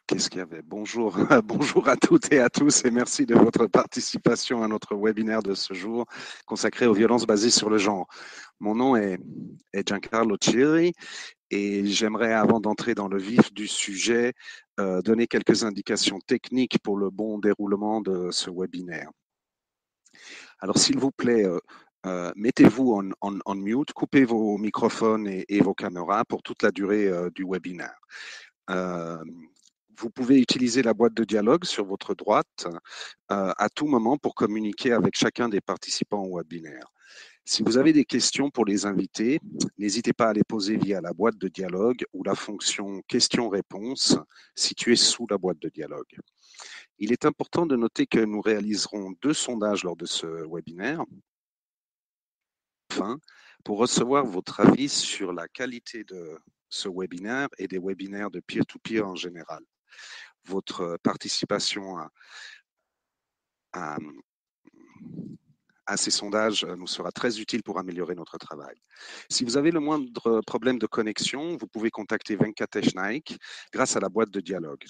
Qu'est-ce qu'il y avait? Bonjour, bonjour à toutes et à tous et merci de votre participation à notre webinaire de ce jour consacré aux violences basées sur le genre. Mon nom est Giancarlo Chiri et j'aimerais, avant d'entrer dans le vif du sujet, donner quelques indications techniques pour le bon déroulement de ce webinaire. Alors, s'il vous plaît, mettez-vous en mute, coupez vos microphones et vos caméras pour toute la durée du webinaire. Vous pouvez utiliser la boîte de dialogue sur votre droite à tout moment pour communiquer avec chacun des participants au webinaire. Si vous avez des questions pour les invités, n'hésitez pas à les poser via la boîte de dialogue ou la fonction questions-réponses située sous la boîte de dialogue. Il est important de noter que nous réaliserons 2 sondages lors de ce webinaire. Enfin, pour recevoir votre avis sur la qualité de ce webinaire et des webinaires de peer-to-peer en général. Votre participation à ces sondages nous sera très utile pour améliorer notre travail. Si vous avez le moindre problème de connexion, vous pouvez contacter Venkatesh Naik grâce à la boîte de dialogue.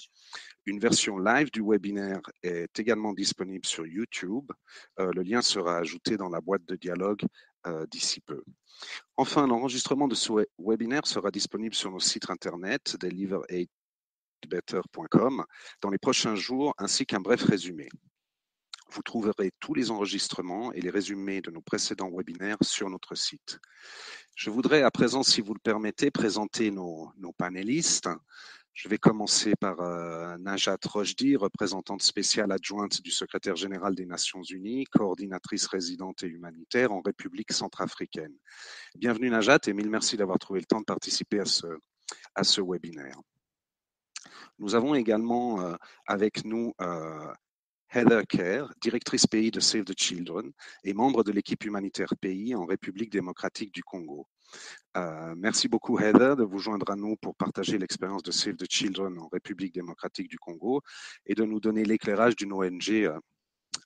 Une version live du webinaire est également disponible sur YouTube. Le lien sera ajouté dans la boîte de dialogue d'ici peu. Enfin, l'enregistrement de ce webinaire sera disponible sur nos sites internet deliver8better.com dans les prochains jours, ainsi qu'un bref résumé. Vous trouverez tous les enregistrements et les résumés de nos précédents webinaires sur notre site. Je voudrais à présent, si vous le permettez, présenter nos panélistes. Je vais commencer par Najat Rochdi, représentante spéciale adjointe du secrétaire général des Nations Unies, coordinatrice résidente et humanitaire en République centrafricaine. Bienvenue Najat et mille merci d'avoir trouvé le temps de participer à ce webinaire. Nous avons également avec nous Heather Kerr, directrice pays de Save the Children et membre de l'équipe humanitaire pays en République démocratique du Congo. Merci beaucoup Heather de vous joindre à nous pour partager l'expérience de Save the Children en République démocratique du Congo et de nous donner l'éclairage d'une ONG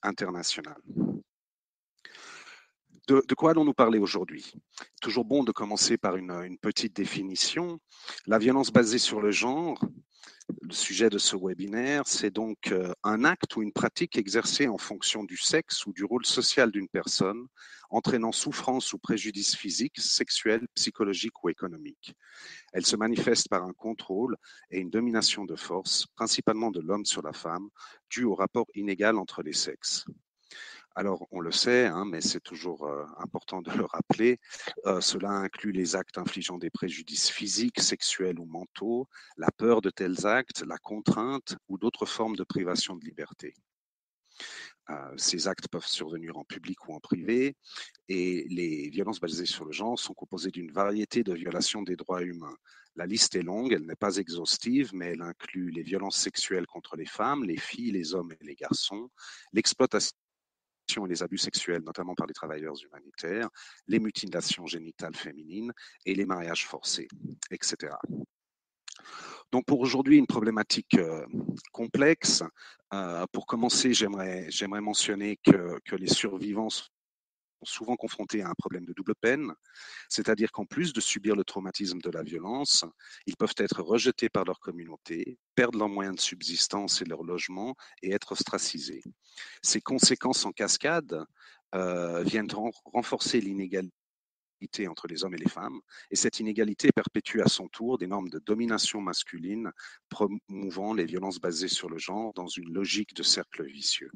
internationale. De quoi allons-nous parler aujourd'hui? Toujours bon de commencer par une petite définition. La violence basée sur le genre, le sujet de ce webinaire, c'est donc un acte ou une pratique exercée en fonction du sexe ou du rôle social d'une personne, entraînant souffrance ou préjudice physique, sexuel, psychologique ou économique. Elle se manifeste par un contrôle et une domination de force, principalement de l'homme sur la femme, due au rapport inégal entre les sexes. Alors, on le sait, mais c'est toujours important de le rappeler, cela inclut les actes infligeant des préjudices physiques, sexuels ou mentaux, la peur de tels actes, la contrainte ou d'autres formes de privation de liberté. Ces actes peuvent survenir en public ou en privé et les violences basées sur le genre sont composées d'une variété de violations des droits humains. La liste est longue, elle n'est pas exhaustive, mais elle inclut les violences sexuelles contre les femmes, les filles, les hommes et les garçons, l'exploitation et les abus sexuels, notamment par les travailleurs humanitaires, les mutilations génitales féminines et les mariages forcés, etc. Donc pour aujourd'hui, une problématique complexe. Pour commencer, j'aimerais mentionner que les survivants sont souvent confrontés à un problème de double peine, c'est-à-dire qu'en plus de subir le traumatisme de la violence, ils peuvent être rejetés par leur communauté, perdre leurs moyens de subsistance et leur logement et être ostracisés. Ces conséquences en cascade viennent renforcer l'inégalité entre les hommes et les femmes, et cette inégalité perpétue à son tour des normes de domination masculine, promouvant les violences basées sur le genre dans une logique de cercle vicieux.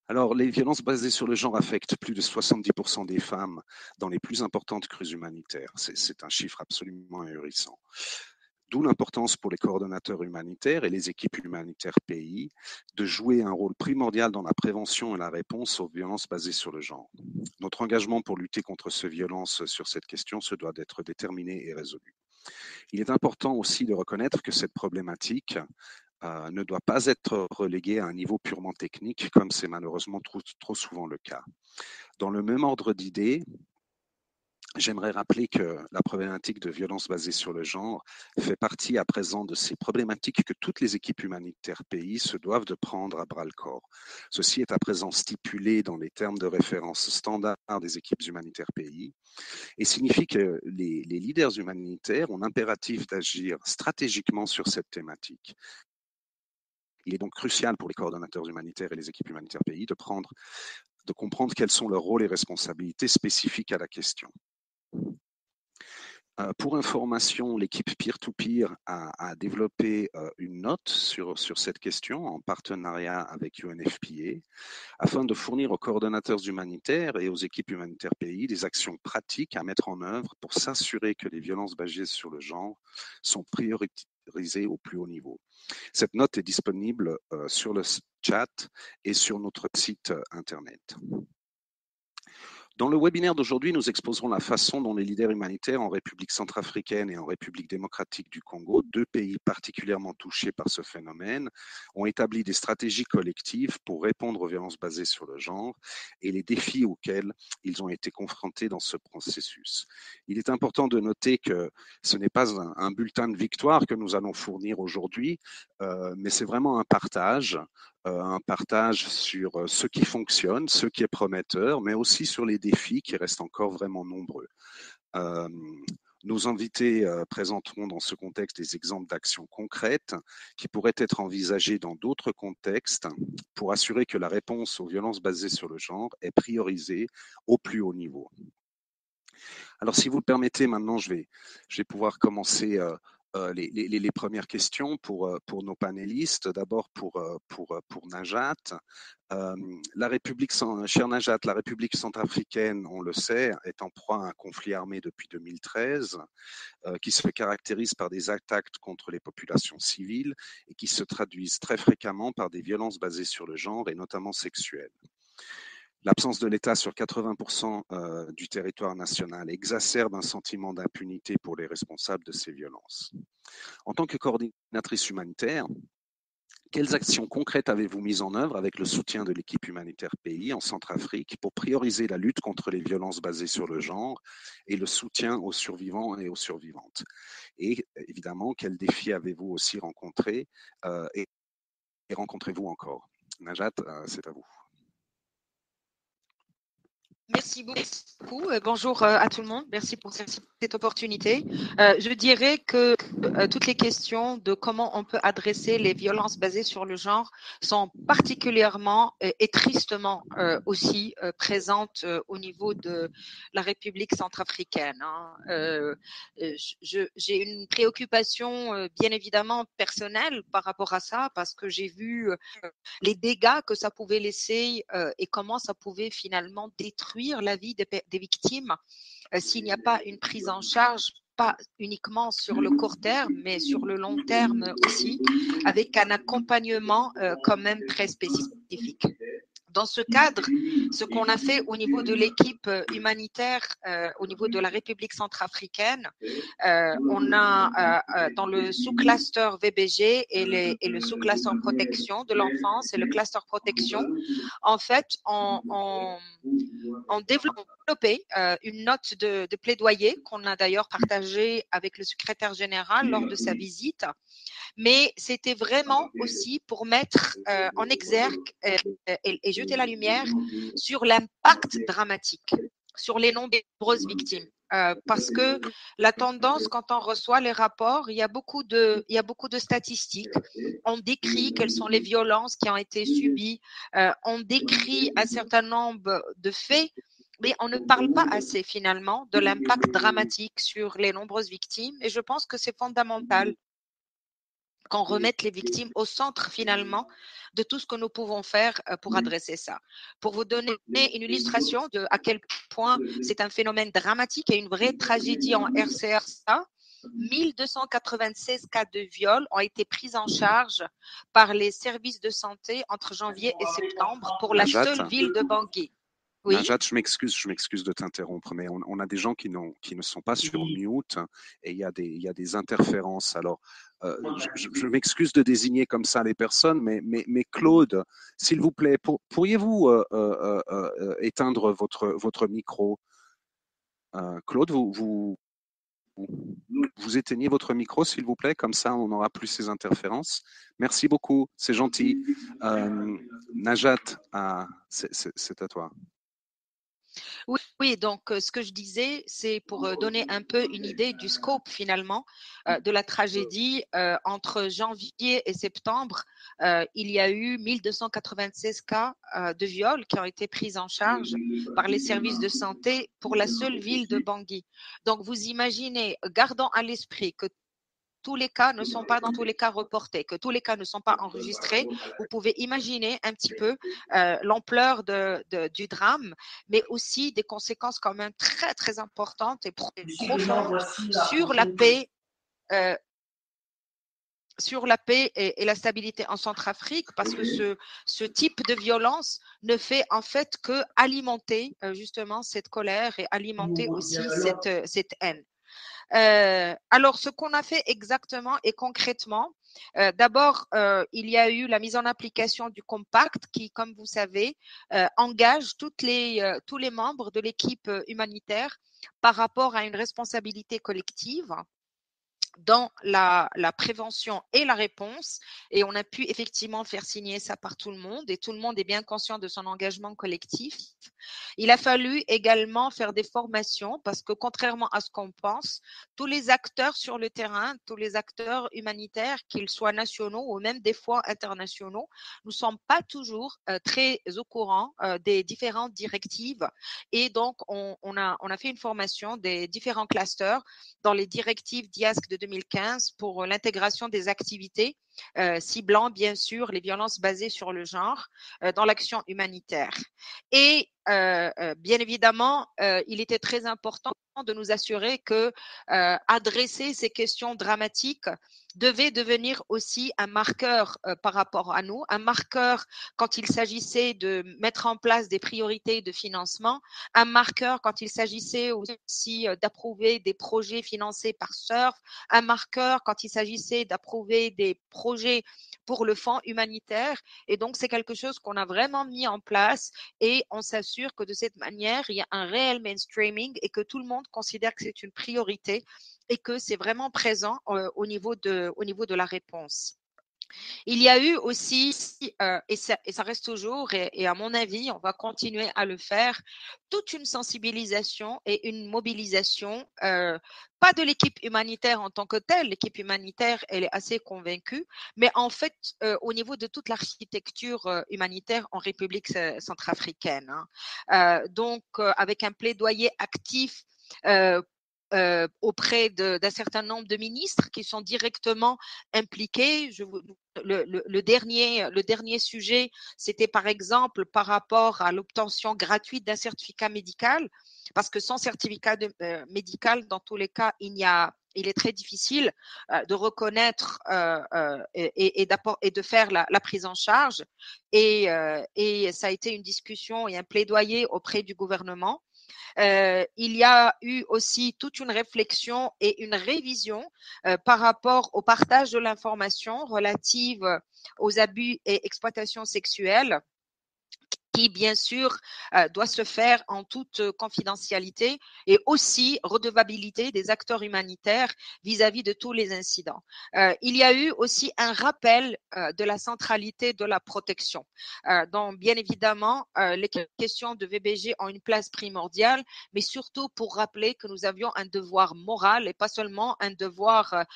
Alors, les violences basées sur le genre affectent plus de 70% des femmes dans les plus importantes crues humanitaires. C'est un chiffre absolument ahurissant. D'où l'importance pour les coordonnateurs humanitaires et les équipes humanitaires pays de jouer un rôle primordial dans la prévention et la réponse aux violences basées sur le genre. Notre engagement pour lutter contre ces violences sur cette question se doit d'être déterminé et résolu. Il est important aussi de reconnaître que cette problématique ne doit pas être reléguée à un niveau purement technique, comme c'est malheureusement trop souvent le cas. Dans le même ordre d'idées, J'aimerais rappeler que la problématique de violence basée sur le genre fait partie à présent de ces problématiques que toutes les équipes humanitaires pays se doivent de prendre à bras le corps. Ceci est à présent stipulé dans les termes de référence standards des équipes humanitaires pays et signifie que les leaders humanitaires ont l'impératif d'agir stratégiquement sur cette thématique. Il est donc crucial pour les coordonnateurs humanitaires et les équipes humanitaires pays de comprendre quels sont leurs rôles et responsabilités spécifiques à la question. Pour information, l'équipe Peer-to-Peer a développé une note sur cette question en partenariat avec UNFPA afin de fournir aux coordonnateurs humanitaires et aux équipes humanitaires pays des actions pratiques à mettre en œuvre pour s'assurer que les violences basées sur le genre sont priorisées au plus haut niveau. Cette note est disponible sur le chat et sur notre site internet. Dans le webinaire d'aujourd'hui, nous exposerons la façon dont les leaders humanitaires en République centrafricaine et en République démocratique du Congo, deux pays particulièrement touchés par ce phénomène, ont établi des stratégies collectives pour répondre aux violences basées sur le genre et les défis auxquels ils ont été confrontés dans ce processus. Il est important de noter que ce n'est pas un bulletin de victoire que nous allons fournir aujourd'hui, mais c'est vraiment un partage sur ce qui fonctionne, ce qui est prometteur, mais aussi sur les défis qui restent encore vraiment nombreux. Nos invités présenteront dans ce contexte des exemples d'actions concrètes qui pourraient être envisagées dans d'autres contextes pour assurer que la réponse aux violences basées sur le genre est priorisée au plus haut niveau. Alors, si vous le permettez, maintenant, je vais pouvoir commencer les premières questions pour nos panélistes. D'abord pour Najat. Chère Najat, la République centrafricaine, on le sait, est en proie à un conflit armé depuis 2013 qui se caractérise par des attaques contre les populations civiles et qui se traduisent très fréquemment par des violences basées sur le genre et notamment sexuelles. L'absence de l'État sur 80% du territoire national exacerbe un sentiment d'impunité pour les responsables de ces violences. En tant que coordinatrice humanitaire, quelles actions concrètes avez-vous mises en œuvre avec le soutien de l'équipe humanitaire pays en Centrafrique pour prioriser la lutte contre les violences basées sur le genre et le soutien aux survivants et aux survivantes? Et évidemment, quels défis avez-vous aussi rencontrés et rencontrez-vous encore? Najat, c'est à vous. Merci beaucoup. Bonjour à tout le monde. Merci pour cette opportunité. Je dirais que toutes les questions de comment on peut adresser les violences basées sur le genre sont particulièrement et tristement aussi présentes au niveau de la République centrafricaine. J'ai une préoccupation bien évidemment personnelle par rapport à ça parce que j'ai vu les dégâts que ça pouvait laisser et comment ça pouvait finalement détruire la vie des victimes s'il n'y a pas une prise en charge, pas uniquement sur le court terme, mais sur le long terme aussi, avec un accompagnement quand même très spécifique. Dans ce cadre, ce qu'on a fait au niveau de l'équipe humanitaire, au niveau de la République centrafricaine, on a dans le sous-cluster VBG et le sous-cluster protection de l'enfance et le cluster protection, en fait, on développé une note de plaidoyer qu'on a d'ailleurs partagée avec le secrétaire général lors de sa visite, mais c'était vraiment aussi pour mettre en exergue et jeter la lumière sur l'impact dramatique, sur les nombreuses victimes. Parce que la tendance, quand on reçoit les rapports, il y a beaucoup de statistiques. On décrit quelles sont les violences qui ont été subies, on décrit un certain nombre de faits, mais on ne parle pas assez finalement de l'impact dramatique sur les nombreuses victimes. Et je pense que c'est fondamental qu'on remette les victimes au centre finalement de tout ce que nous pouvons faire pour adresser ça. Pour vous donner une illustration de à quel point c'est un phénomène dramatique et une vraie tragédie en RCRA, 1296 cas de viol ont été pris en charge par les services de santé entre janvier et septembre pour la seule ville de Bangui. Oui. Najat, je m'excuse de t'interrompre, mais on a des gens qui ne sont pas sur mute et il y a des interférences. Alors, je m'excuse de désigner comme ça les personnes, mais Claude, s'il vous plaît, pourriez-vous éteindre votre micro? Claude, vous éteignez votre micro, s'il vous plaît, comme ça on n'aura plus ces interférences. Merci beaucoup, c'est gentil. Najat, c'est à toi. Oui, oui, donc ce que je disais, c'est pour donner un peu une idée du scope finalement de la tragédie. Entre janvier et septembre, il y a eu 1296 cas de viol qui ont été pris en charge par les services de santé pour la seule ville de Bangui. Donc vous imaginez, gardons à l'esprit que tous les cas ne sont pas dans tous les cas reportés, que tous les cas ne sont pas enregistrés. Vous pouvez imaginer un petit peu l'ampleur du drame, mais aussi des conséquences quand même très, très importantes et profondes euh, sur la paix et la stabilité en Centrafrique, parce que ce type de violence ne fait en fait que alimenter justement cette colère et alimenter aussi cette haine. Alors, ce qu'on a fait exactement et concrètement, d'abord, il y a eu la mise en application du compact qui, comme vous savez, engage tous les membres de l'équipe humanitaire par rapport à une responsabilité collective dans la prévention et la réponse, et on a pu effectivement faire signer ça par tout le monde, et tout le monde est bien conscient de son engagement collectif. Il a fallu également faire des formations parce que contrairement à ce qu'on pense, tous les acteurs sur le terrain, tous les acteurs humanitaires, qu'ils soient nationaux ou même des fois internationaux, ne sont pas toujours très au courant des différentes directives, et donc on a fait une formation des différents clusters dans les directives d'IASC de 2015 pour l'intégration des activités ciblant bien sûr les violences basées sur le genre dans l'action humanitaire. Et bien évidemment, il était très important de nous assurer que adresser ces questions dramatiques devait devenir aussi un marqueur par rapport à nous, un marqueur quand il s'agissait de mettre en place des priorités de financement, un marqueur quand il s'agissait aussi d'approuver des projets financés par SURF, un marqueur quand il s'agissait d'approuver des projets pour le fonds humanitaire. Et donc, c'est quelque chose qu'on a vraiment mis en place, et on s'assure que de cette manière, il y a un réel mainstreaming et que tout le monde considère que c'est une priorité et que c'est vraiment présent au niveau de la réponse. Il y a eu aussi, et ça reste toujours, et à mon avis, on va continuer à le faire, toute une sensibilisation et une mobilisation, pas de l'équipe humanitaire en tant que telle, l'équipe humanitaire, elle est assez convaincue, mais en fait, au niveau de toute l'architecture humanitaire en République centrafricaine. Donc, avec un plaidoyer actif auprès d'un certain nombre de ministres qui sont directement impliqués. Le dernier sujet, c'était par exemple par rapport à l'obtention gratuite d'un certificat médical, parce que sans certificat médical, dans tous les cas, il est très difficile de reconnaître et de faire la prise en charge. Et ça a été une discussion et un plaidoyer auprès du gouvernement. Il y a eu aussi toute une réflexion et une révision par rapport au partage de l'information relative aux abus et exploitations sexuelles, qui bien sûr doit se faire en toute confidentialité, et aussi redevabilité des acteurs humanitaires vis-à-vis de tous les incidents. Il y a eu aussi un rappel de la centralité de la protection. Donc bien évidemment, les questions de VBG ont une place primordiale, mais surtout pour rappeler que nous avions un devoir moral et pas seulement un devoir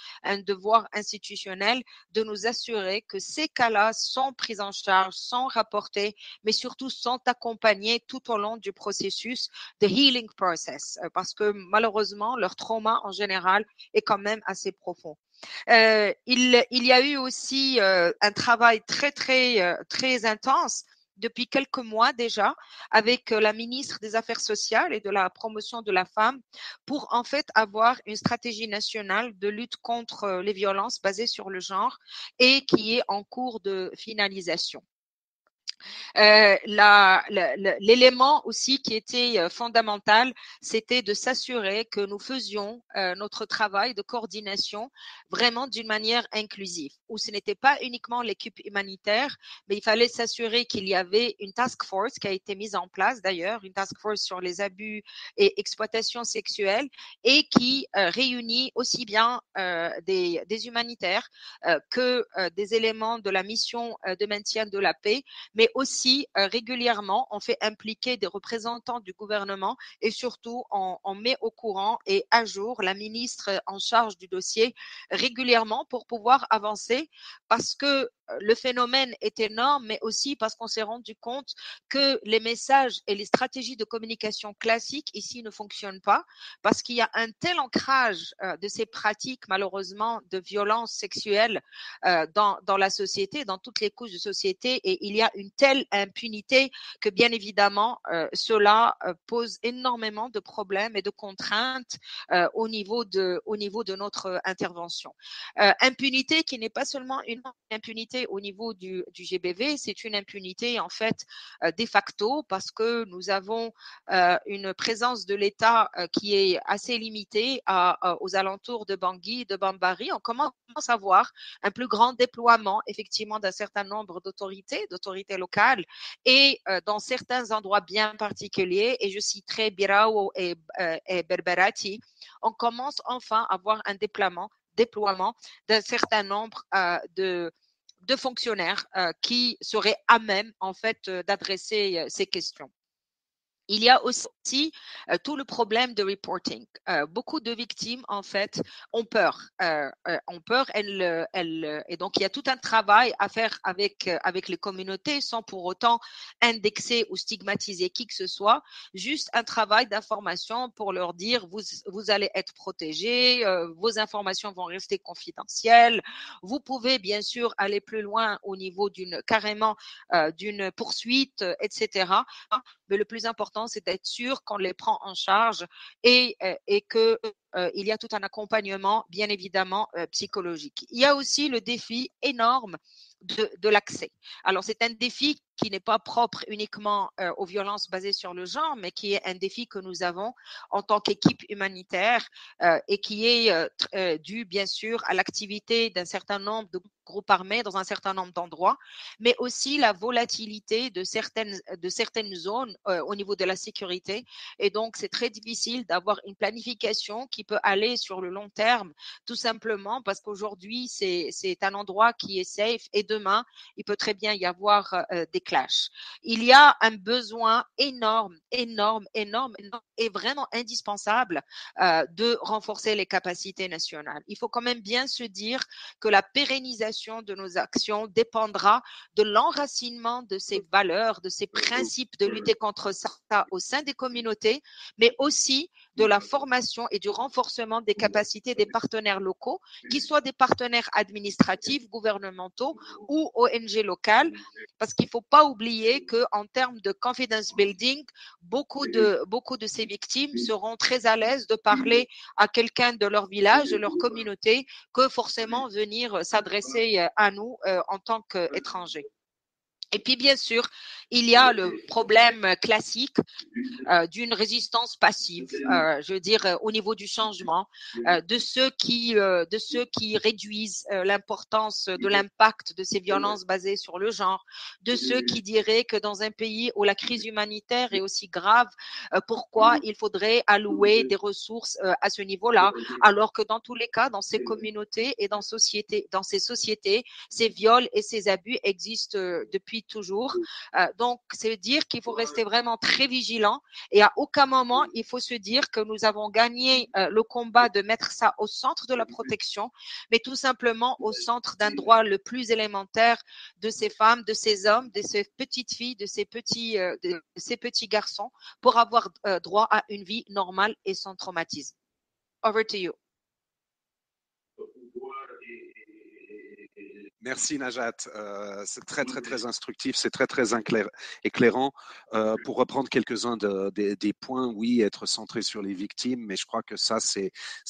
institutionnel, de nous assurer que ces cas-là sont pris en charge, sont rapportés, mais surtout sont accompagnés tout au long du processus de healing process, parce que malheureusement, leur trauma en général est quand même assez profond. Il y a eu aussi un travail très intense depuis quelques mois déjà avec la ministre des Affaires sociales et de la promotion de la femme pour en fait avoir une stratégie nationale de lutte contre les violences basées sur le genre, et qui est en cours de finalisation. L'élément aussi qui était fondamental, c'était de s'assurer que nous faisions notre travail de coordination vraiment d'une manière inclusive, où ce n'était pas uniquement l'équipe humanitaire, mais il fallait s'assurer qu'il y avait une task force qui a été mise en place d'ailleurs, une task force sur les abus et exploitations sexuelles et qui réunit aussi bien des humanitaires que des éléments de la mission de maintien de la paix, mais aussi régulièrement, on fait impliquer des représentants du gouvernement et surtout, on met au courant et à jour la ministre en charge du dossier régulièrement pour pouvoir avancer parce que le phénomène est énorme, mais aussi parce qu'on s'est rendu compte que les messages et les stratégies de communication classiques ici ne fonctionnent pas parce qu'il y a un tel ancrage de ces pratiques, malheureusement, de violence sexuelle dans la société, dans toutes les couches de société, et il y a une telle impunité que, bien évidemment, cela pose énormément de problèmes et de contraintes au niveau de notre intervention. Impunité qui n'est pas seulement une impunité au niveau du GBV, c'est une impunité en fait de facto parce que nous avons une présence de l'État qui est assez limitée aux alentours de Bangui, de Bambari. On commence à voir un plus grand déploiement effectivement d'un certain nombre d'autorités locales et dans certains endroits bien particuliers, et je citerai Birao et Berberati, on commence enfin à voir un déploiement d'un certain nombre de fonctionnaires qui seraient à même en fait d'adresser ces questions. Il y a aussi tout le problème de reporting. Beaucoup de victimes, en fait, ont peur. Et donc, il y a tout un travail à faire avec les communautés sans pour autant indexer ou stigmatiser qui que ce soit. Juste un travail d'information pour leur dire, vous allez être protégés, vos informations vont rester confidentielles. Vous pouvez, bien sûr, aller plus loin au niveau carrément d'une poursuite, etc. Mais le plus important, c'est d'être sûr qu'on les prend en charge et que il y a tout un accompagnement, bien évidemment, psychologique. Il y a aussi le défi énorme de l'accès. Alors, c'est un défi qui n'est pas propre uniquement aux violences basées sur le genre, mais qui est un défi que nous avons en tant qu'équipe humanitaire et qui est dû, bien sûr, à l'activité d'un certain nombre de groupes armés dans un certain nombre d'endroits, mais aussi la volatilité de certaines zones au niveau de la sécurité. Et donc, c'est très difficile d'avoir une planification qui peut aller sur le long terme, tout simplement parce qu'aujourd'hui, c'est un endroit qui est safe et demain, il peut très bien y avoir des clashs. Il y a un besoin énorme et vraiment indispensable de renforcer les capacités nationales. Il faut quand même bien se dire que la pérennisation de nos actions dépendra de l'enracinement de ces valeurs, de ces principes de lutter contre ça au sein des communautés, mais aussi de la formation et du renforcement des capacités des partenaires locaux, qui soient des partenaires administratifs, gouvernementaux ou ONG locales, parce qu'il ne faut pas oublier qu'en termes de confidence building, beaucoup de ces victimes seront très à l'aise de parler à quelqu'un de leur village, de leur communauté, que forcément venir s'adresser à nous en tant qu'étrangers. Et puis, bien sûr, il y a le problème classique d'une résistance passive, je veux dire, au niveau du changement, de ceux qui réduisent l'importance de l'impact de ces violences basées sur le genre, de ceux qui diraient que dans un pays où la crise humanitaire est aussi grave, pourquoi il faudrait allouer des ressources à ce niveau-là, alors que dans tous les cas, dans ces communautés et dans ces sociétés, ces viols et ces abus existent depuis toujours. Donc, c'est dire qu'il faut rester vraiment très vigilant et à aucun moment, il faut se dire que nous avons gagné le combat de mettre ça au centre de la protection, mais tout simplement au centre d'un droit le plus élémentaire de ces femmes, de ces hommes, de ces petites filles, de ces petits garçons pour avoir droit à une vie normale et sans traumatisme. Over to you. Merci Najat, c'est très très très instructif, c'est très très éclairant. Pour reprendre quelques-uns des points, oui, être centré sur les victimes, mais je crois que ça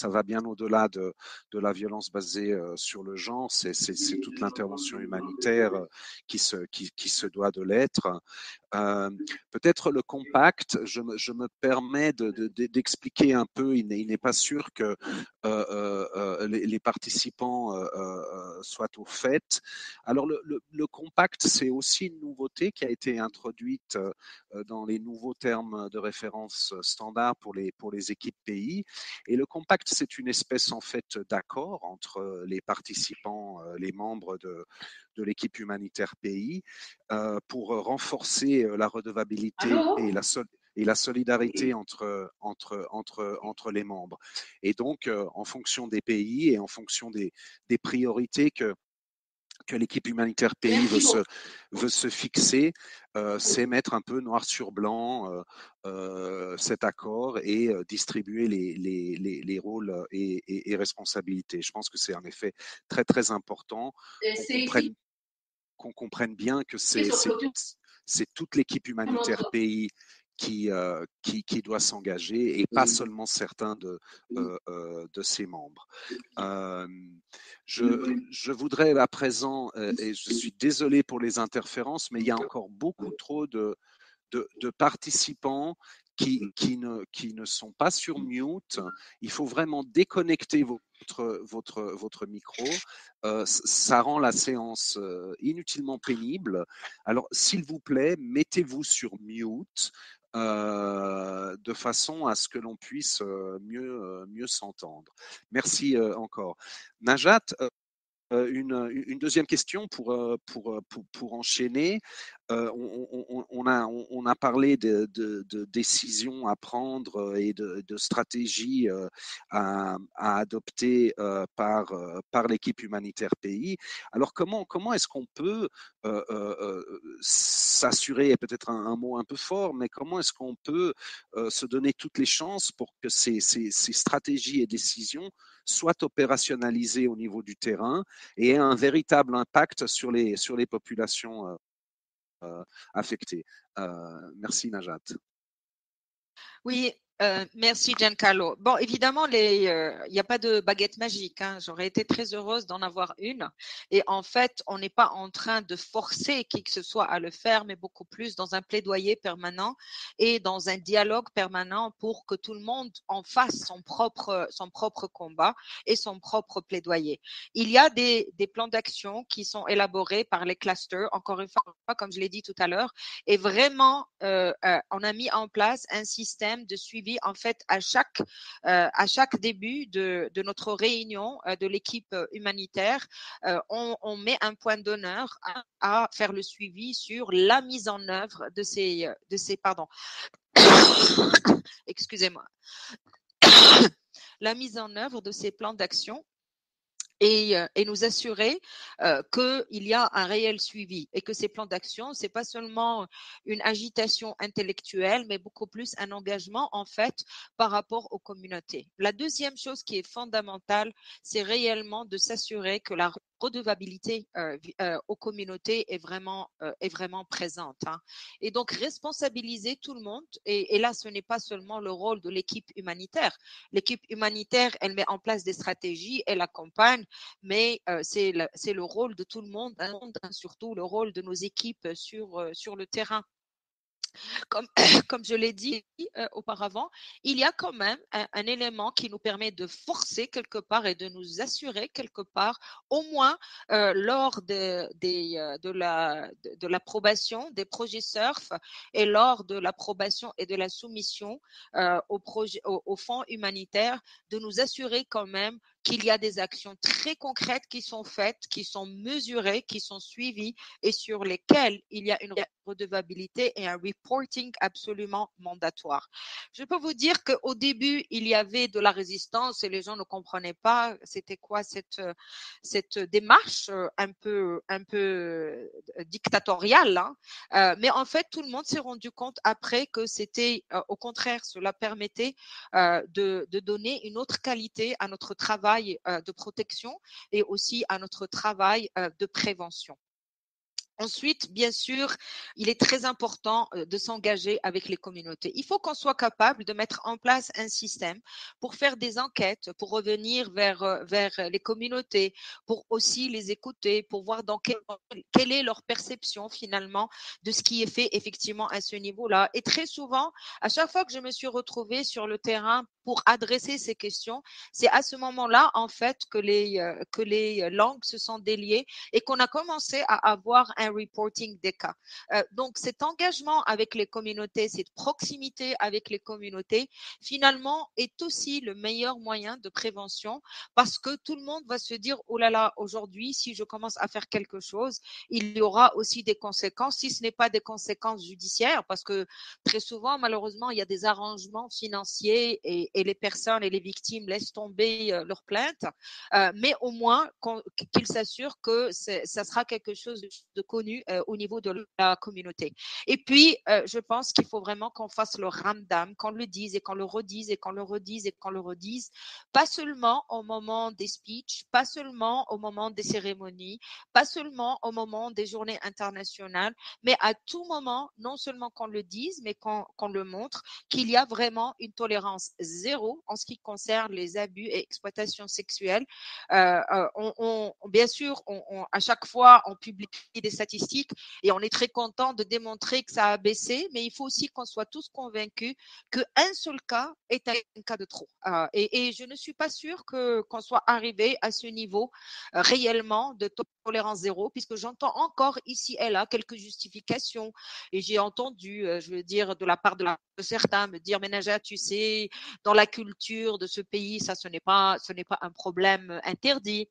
va bien au-delà de la violence basée sur le genre. C'est toute l'intervention humanitaire qui se doit de l'être. Euh, Peut-être le compact, je me permets d'expliquer un peu. Il n'est pas sûr que les participants soient au fait. Alors le compact, c'est aussi une nouveauté qui a été introduite dans les nouveaux termes de référence standards pour les équipes pays. Et le compact, c'est une espèce en fait d'accord entre les participants, les membres de l'équipe humanitaire pays, pour renforcer la redevabilité et la solidarité entre les membres. Et donc, en fonction des pays et en fonction des priorités que l'équipe humanitaire pays veut se fixer, c'est mettre un peu noir sur blanc cet accord et distribuer les rôles et responsabilités. Je pense que c'est en effet très très important qu'on comprenne bien que c'est toute l'équipe humanitaire pays qui doit s'engager et pas seulement certains de ses membres. Je voudrais à présent, et je suis désolé pour les interférences, mais il y a encore beaucoup trop de participants qui ne sont pas sur mute. Il faut vraiment déconnecter votre micro. Ça rend la séance inutilement pénible. Alors, s'il vous plaît, mettez-vous sur mute de façon à ce que l'on puisse mieux s'entendre. Merci encore. Najat, une deuxième question pour enchaîner. On a parlé de décisions à prendre et de stratégies à adopter par l'équipe humanitaire pays. Alors comment est-ce qu'on peut s'assurer, et peut-être un mot un peu fort, mais comment est-ce qu'on peut se donner toutes les chances pour que ces stratégies et décisions soient opérationnalisées au niveau du terrain et aient un véritable impact sur les populations affectées. Merci Najat. Oui, merci Giancarlo. Bon, évidemment, il n'y a pas de baguette magique, hein. J'aurais été très heureuse d'en avoir une. Et en fait, on n'est pas en train de forcer qui que ce soit à le faire, mais beaucoup plus dans un plaidoyer permanent et dans un dialogue permanent pour que tout le monde en fasse son propre combat et son propre plaidoyer. Il y a des plans d'action qui sont élaborés par les clusters, encore une fois, comme je l'ai dit tout à l'heure, et vraiment, on a mis en place un système de suivi en fait à chaque début de notre réunion de l'équipe humanitaire. On met un point d'honneur à faire le suivi sur la mise en œuvre de ces pardon. Excusez-moi. La mise en œuvre de ces plans d'action et nous assurer qu'il y a un réel suivi et que ces plans d'action, c'est pas seulement une agitation intellectuelle, mais beaucoup plus un engagement en fait par rapport aux communautés. La deuxième chose qui est fondamentale, c'est réellement de s'assurer que la redevabilité aux communautés est vraiment présente. Hein. Et donc responsabiliser tout le monde. Et là, ce n'est pas seulement le rôle de l'équipe humanitaire. L'équipe humanitaire, elle met en place des stratégies, elle accompagne, mais c'est le rôle de tout le monde, hein, surtout le rôle de nos équipes sur le terrain. Comme je l'ai dit auparavant, il y a quand même un élément qui nous permet de forcer quelque part et de nous assurer quelque part, au moins lors de l'approbation des projets SURF et lors de l'approbation et de la soumission au fonds humanitaire, de nous assurer quand même qu'il y a des actions très concrètes qui sont faites, qui sont mesurées, qui sont suivies et sur lesquelles il y a une redevabilité et un reporting absolument mandatoire. Je peux vous dire qu'au début, il y avait de la résistance et les gens ne comprenaient pas c'était quoi cette démarche un peu dictatoriale. Hein. Mais en fait, tout le monde s'est rendu compte après que c'était au contraire, cela permettait de donner une autre qualité à notre travail travail de protection et aussi à notre travail de prévention. Ensuite, bien sûr, il est très important de s'engager avec les communautés. Il faut qu'on soit capable de mettre en place un système pour faire des enquêtes, pour revenir vers les communautés, pour aussi les écouter, pour voir dans quelle est leur perception finalement de ce qui est fait effectivement à ce niveau-là. Et très souvent, à chaque fois que je me suis retrouvée sur le terrain pour adresser ces questions, c'est à ce moment-là, en fait, que les langues se sont déliées et qu'on a commencé à avoir un reporting des cas. Donc, cet engagement avec les communautés, cette proximité avec les communautés, finalement, est aussi le meilleur moyen de prévention parce que tout le monde va se dire, oh là là, aujourd'hui, si je commence à faire quelque chose, il y aura aussi des conséquences, si ce n'est pas des conséquences judiciaires, parce que très souvent, malheureusement, il y a des arrangements financiers et les personnes et les victimes laissent tomber leurs plaintes, mais au moins qu'ils s'assurent que ça sera quelque chose de connu au niveau de la communauté. Et puis, je pense qu'il faut vraiment qu'on fasse le ramdam, qu'on le dise et qu'on le redise et qu'on le redise et qu'on le redise, pas seulement au moment des speeches, pas seulement au moment des cérémonies, pas seulement au moment des journées internationales, mais à tout moment, non seulement qu'on le dise, mais qu'on le montre, qu'il y a vraiment une tolérance zéro en ce qui concerne les abus et exploitations sexuelles. Bien sûr, à chaque fois, on publie des statistiques et on est très content de démontrer que ça a baissé, mais il faut aussi qu'on soit tous convaincus qu'un seul cas est un cas de trop. Et je ne suis pas sûre qu'on soit arrivé à ce niveau réellement de tolérance zéro, puisque j'entends encore ici et là quelques justifications et j'ai entendu, je veux dire, de la part de certains me dire, mais Najat, tu sais, dans la culture de ce pays, ça, ce n'est pas un problème interdit.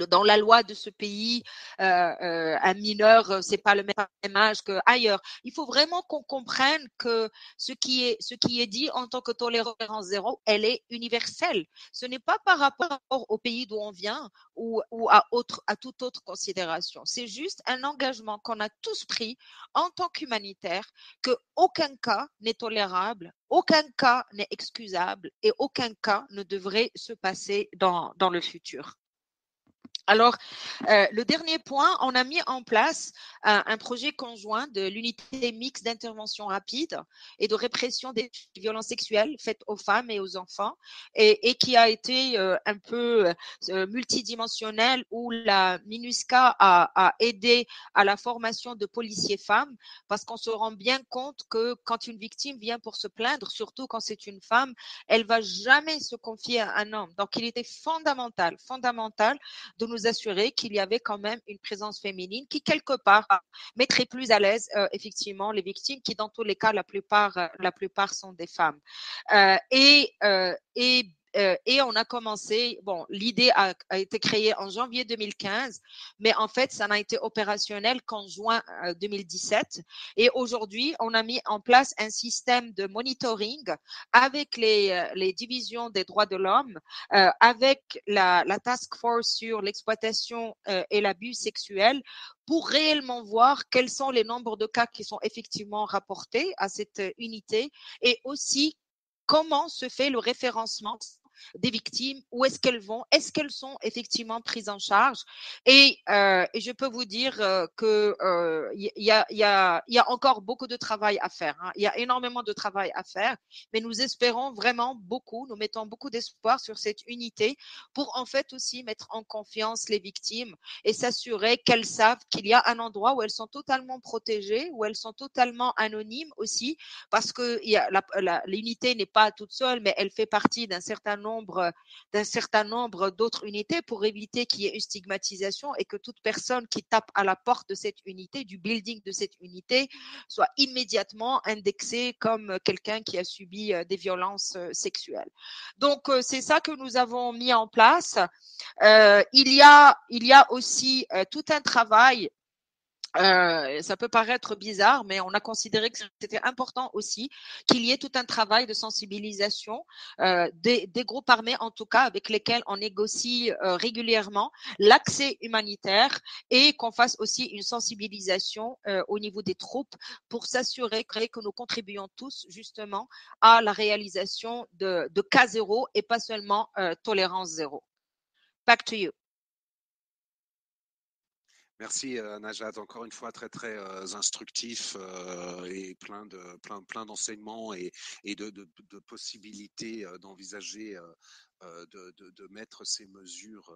Dans la loi de ce pays, un mineur, c'est pas le même âge qu'ailleurs. Il faut vraiment qu'on comprenne que ce qui est dit en tant que tolérance zéro, elle est universelle. Ce n'est pas par rapport au pays d'où on vient ou à toute autre considération. C'est juste un engagement qu'on a tous pris en tant qu'humanitaire, que aucun cas n'est tolérable, aucun cas n'est excusable et aucun cas ne devrait se passer dans le futur. Alors, le dernier point, on a mis en place un projet conjoint de l'unité mixte d'intervention rapide et de répression des violences sexuelles faites aux femmes et aux enfants et qui a été un peu multidimensionnel où la MINUSCA a aidé à la formation de policiers femmes parce qu'on se rend bien compte que quand une victime vient pour se plaindre, surtout quand c'est une femme, elle va jamais se confier à un homme. Donc, il était fondamental de nous assurer qu'il y avait quand même une présence féminine qui, quelque part, mettrait plus à l'aise effectivement les victimes qui, dans tous les cas, la plupart sont des femmes. Et on a commencé, bon, l'idée a été créée en janvier 2015, mais en fait, ça n'a été opérationnel qu'en juin 2017. Et aujourd'hui, on a mis en place un système de monitoring avec les divisions des droits de l'homme, avec la task force sur l'exploitation et l'abus sexuel pour réellement voir quels sont les nombres de cas qui sont effectivement rapportés à cette unité et aussi comment se fait le référencement des victimes, où est-ce qu'elles vont, est-ce qu'elles sont effectivement prises en charge et je peux vous dire que y a encore beaucoup de travail à faire, hein. Il y a énormément de travail à faire, mais nous espérons vraiment beaucoup, nous mettons beaucoup d'espoir sur cette unité pour en fait aussi mettre en confiance les victimes et s'assurer qu'elles savent qu'il y a un endroit où elles sont totalement protégées, où elles sont totalement anonymes aussi, parce que l'unité n'est pas toute seule, mais elle fait partie d'un certain nombre d'autres unités pour éviter qu'il y ait une stigmatisation et que toute personne qui tape à la porte de cette unité, du building de cette unité, soit immédiatement indexée comme quelqu'un qui a subi des violences sexuelles. Donc, c'est ça que nous avons mis en place. Il y a aussi tout un travail Ça peut paraître bizarre, mais on a considéré que c'était important aussi qu'il y ait tout un travail de sensibilisation des groupes armés, en tout cas, avec lesquels on négocie régulièrement l'accès humanitaire et qu'on fasse aussi une sensibilisation au niveau des troupes pour s'assurer que nous contribuons tous justement à la réalisation de cas zéro et pas seulement tolérance zéro. Back to you. Merci Najat, encore une fois très instructif et plein d'enseignements et de possibilités d'envisager de mettre ces mesures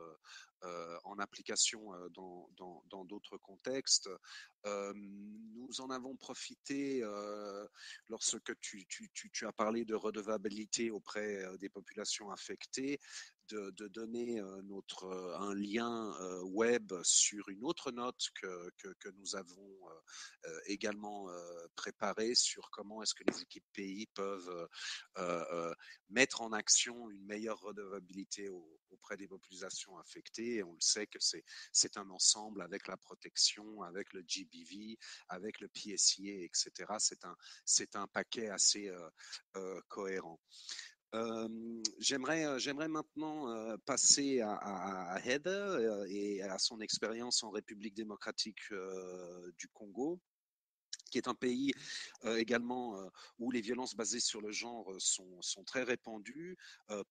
en application dans d'autres contextes. Nous en avons profité lorsque tu as parlé de redevabilité auprès des populations affectées, de donner un lien web sur une autre note que nous avons également préparée sur comment est-ce que les équipes pays peuvent mettre en action une meilleure redevabilité auprès des populations affectées. Et on le sait que c'est un ensemble avec la protection, avec le GBV, avec le PSIA, etc. C'est un paquet assez cohérent. J'aimerais maintenant passer à Heather et à son expérience en République démocratique du Congo, qui est un pays également où les violences basées sur le genre sont très répandues.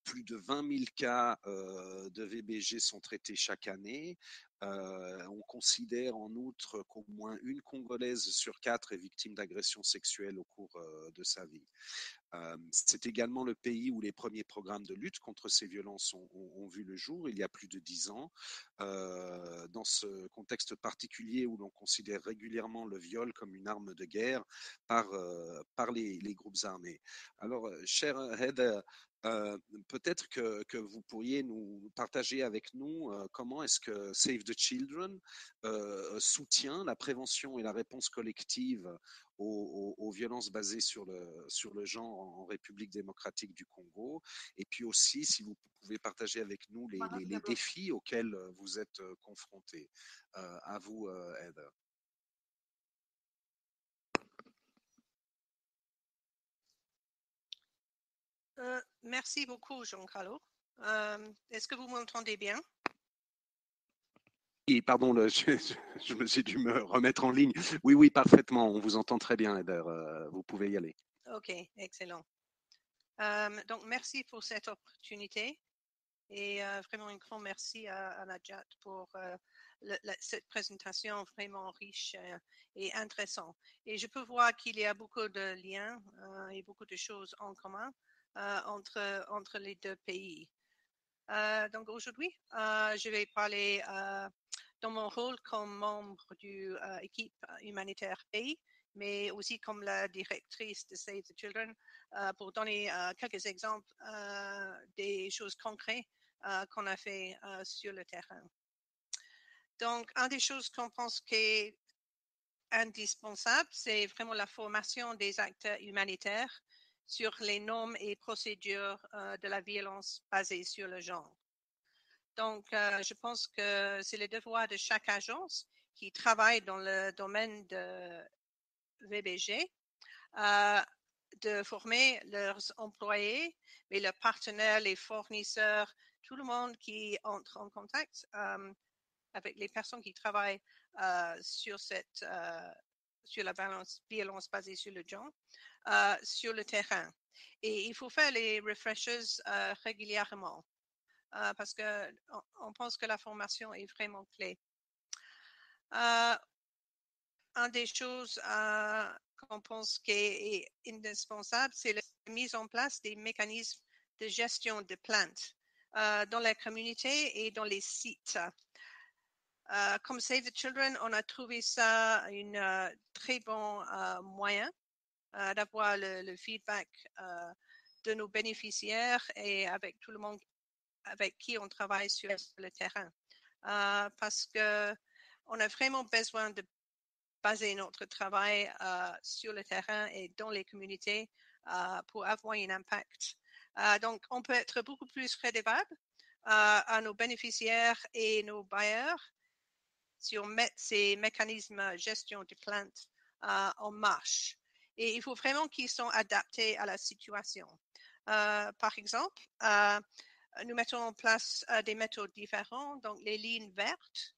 Plus de 20 000 cas de VBG sont traités chaque année. On considère en outre qu'au moins une Congolaise sur 4 est victime d'agressions sexuelles au cours de sa vie. C'est également le pays où les premiers programmes de lutte contre ces violences ont vu le jour il y a plus de 10 ans. Dans ce contexte particulier où l'on considère régulièrement le viol comme une arme de guerre par les groupes armés. Alors, cher Heather, peut-être que vous pourriez nous partager avec nous comment est-ce que Save the Children soutient la prévention et la réponse collective aux violences basées sur le genre en République démocratique du Congo. Et puis aussi, si vous pouvez partager avec nous les défis auxquels vous êtes confrontés. À vous, Heather. Merci beaucoup, Jean-Carlo. Est-ce que vous m'entendez bien? Oui, pardon, je me suis dû me remettre en ligne. Oui, parfaitement. On vous entend très bien, Heather. Vous pouvez y aller. Ok, excellent. Donc, merci pour cette opportunité et vraiment un grand merci à Najat pour cette présentation vraiment riche et intéressante. Et je peux voir qu'il y a beaucoup de liens et beaucoup de choses en commun entre les deux pays. Donc aujourd'hui, je vais parler dans mon rôle comme membre de l'équipe humanitaire pays, mais aussi comme la directrice de Save the Children, pour donner quelques exemples des choses concrètes qu'on a fait sur le terrain. Donc, une des choses qu'on pense qui est indispensable, c'est vraiment la formation des acteurs humanitaires sur les normes et procédures de la violence basée sur le genre. Donc, je pense que c'est le devoir de chaque agence qui travaille dans le domaine de VBG de former leurs employés, mais leurs partenaires, les fournisseurs, tout le monde qui entre en contact avec les personnes qui travaillent sur la violence basée sur le genre, sur le terrain. Et il faut faire les refreshers régulièrement. Parce qu'on pense que la formation est vraiment clé. Une des choses qu'on pense qui est indispensable, c'est la mise en place des mécanismes de gestion de plaintes dans la communauté et dans les sites. Comme Save the Children, on a trouvé ça un très bon moyen d'avoir le feedback de nos bénéficiaires et avec tout le monde avec qui on travaille sur le terrain. Parce qu'on a vraiment besoin de baser notre travail sur le terrain et dans les communautés pour avoir un impact. Donc, on peut être beaucoup plus redevable à nos bénéficiaires et nos bailleurs si on met ces mécanismes de gestion de plaintes en marche. Et il faut vraiment qu'ils soient adaptés à la situation. Par exemple, nous mettons en place des méthodes différentes, donc les lignes vertes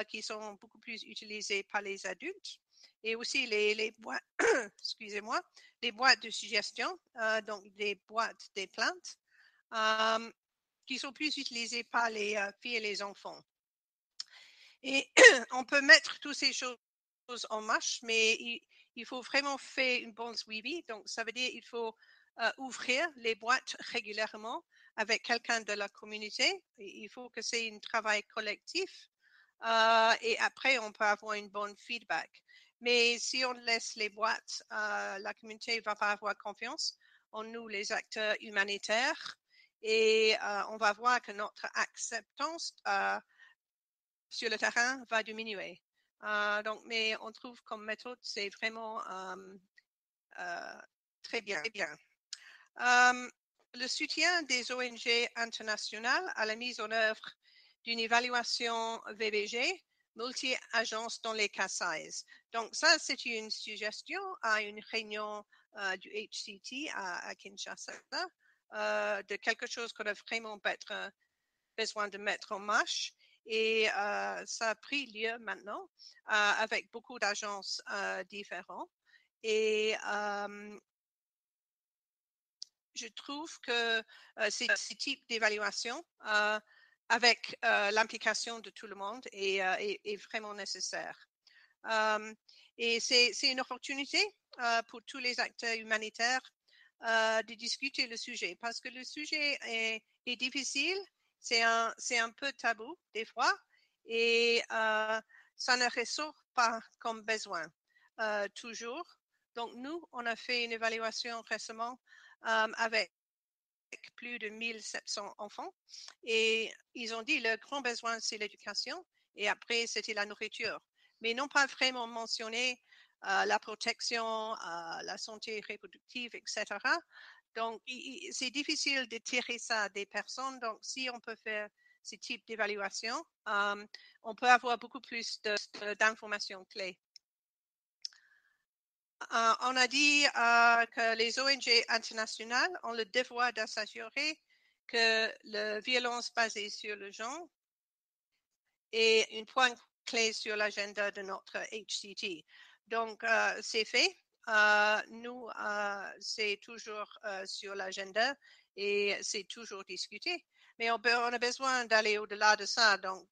qui sont beaucoup plus utilisées par les adultes et aussi les boîtes, excusez-moi, les boîtes de suggestion, donc des boîtes des plaintes qui sont plus utilisées par les filles et les enfants. Et on peut mettre toutes ces choses en marche, mais il faut vraiment faire une bonne suivi. Donc, ça veut dire qu'il faut ouvrir les boîtes régulièrement avec quelqu'un de la communauté. Il faut que c'est un travail collectif. Et après, on peut avoir une bonne feedback. Mais si on laisse les boîtes, la communauté ne va pas avoir confiance en nous, les acteurs humanitaires. Et on va voir que notre acceptance sur le terrain va diminuer. Donc, mais on trouve comme méthode, c'est vraiment très bien. Le soutien des ONG internationales à la mise en œuvre d'une évaluation VBG multi-agence dans les Kasaïs. Donc, ça, c'est une suggestion à une réunion du HCT à Kinshasa de quelque chose qu'on a vraiment besoin de mettre en marche. Et ça a pris lieu maintenant avec beaucoup d'agences différentes. Et je trouve que ce type d'évaluation avec l'implication de tout le monde est vraiment nécessaire. Et c'est une opportunité pour tous les acteurs humanitaires de discuter le sujet parce que le sujet est difficile, c'est un peu tabou des fois et ça ne ressort pas comme besoin toujours. Donc nous, on a fait une évaluation récemment avec plus de 1700 enfants et ils ont dit le grand besoin c'est l'éducation et après c'était la nourriture, mais n'ont pas vraiment mentionné la protection, la santé reproductive, etc. Donc c'est difficile de tirer ça des personnes. Donc si on peut faire ce type d'évaluation, on peut avoir beaucoup plus d'informations clés. On a dit que les ONG internationales ont le devoir de s'assurer que la violence basée sur le genre est un point clé sur l'agenda de notre HCT. Donc, c'est fait. Nous, c'est toujours sur l'agenda et c'est toujours discuté. Mais on a besoin d'aller au-delà de ça. Donc,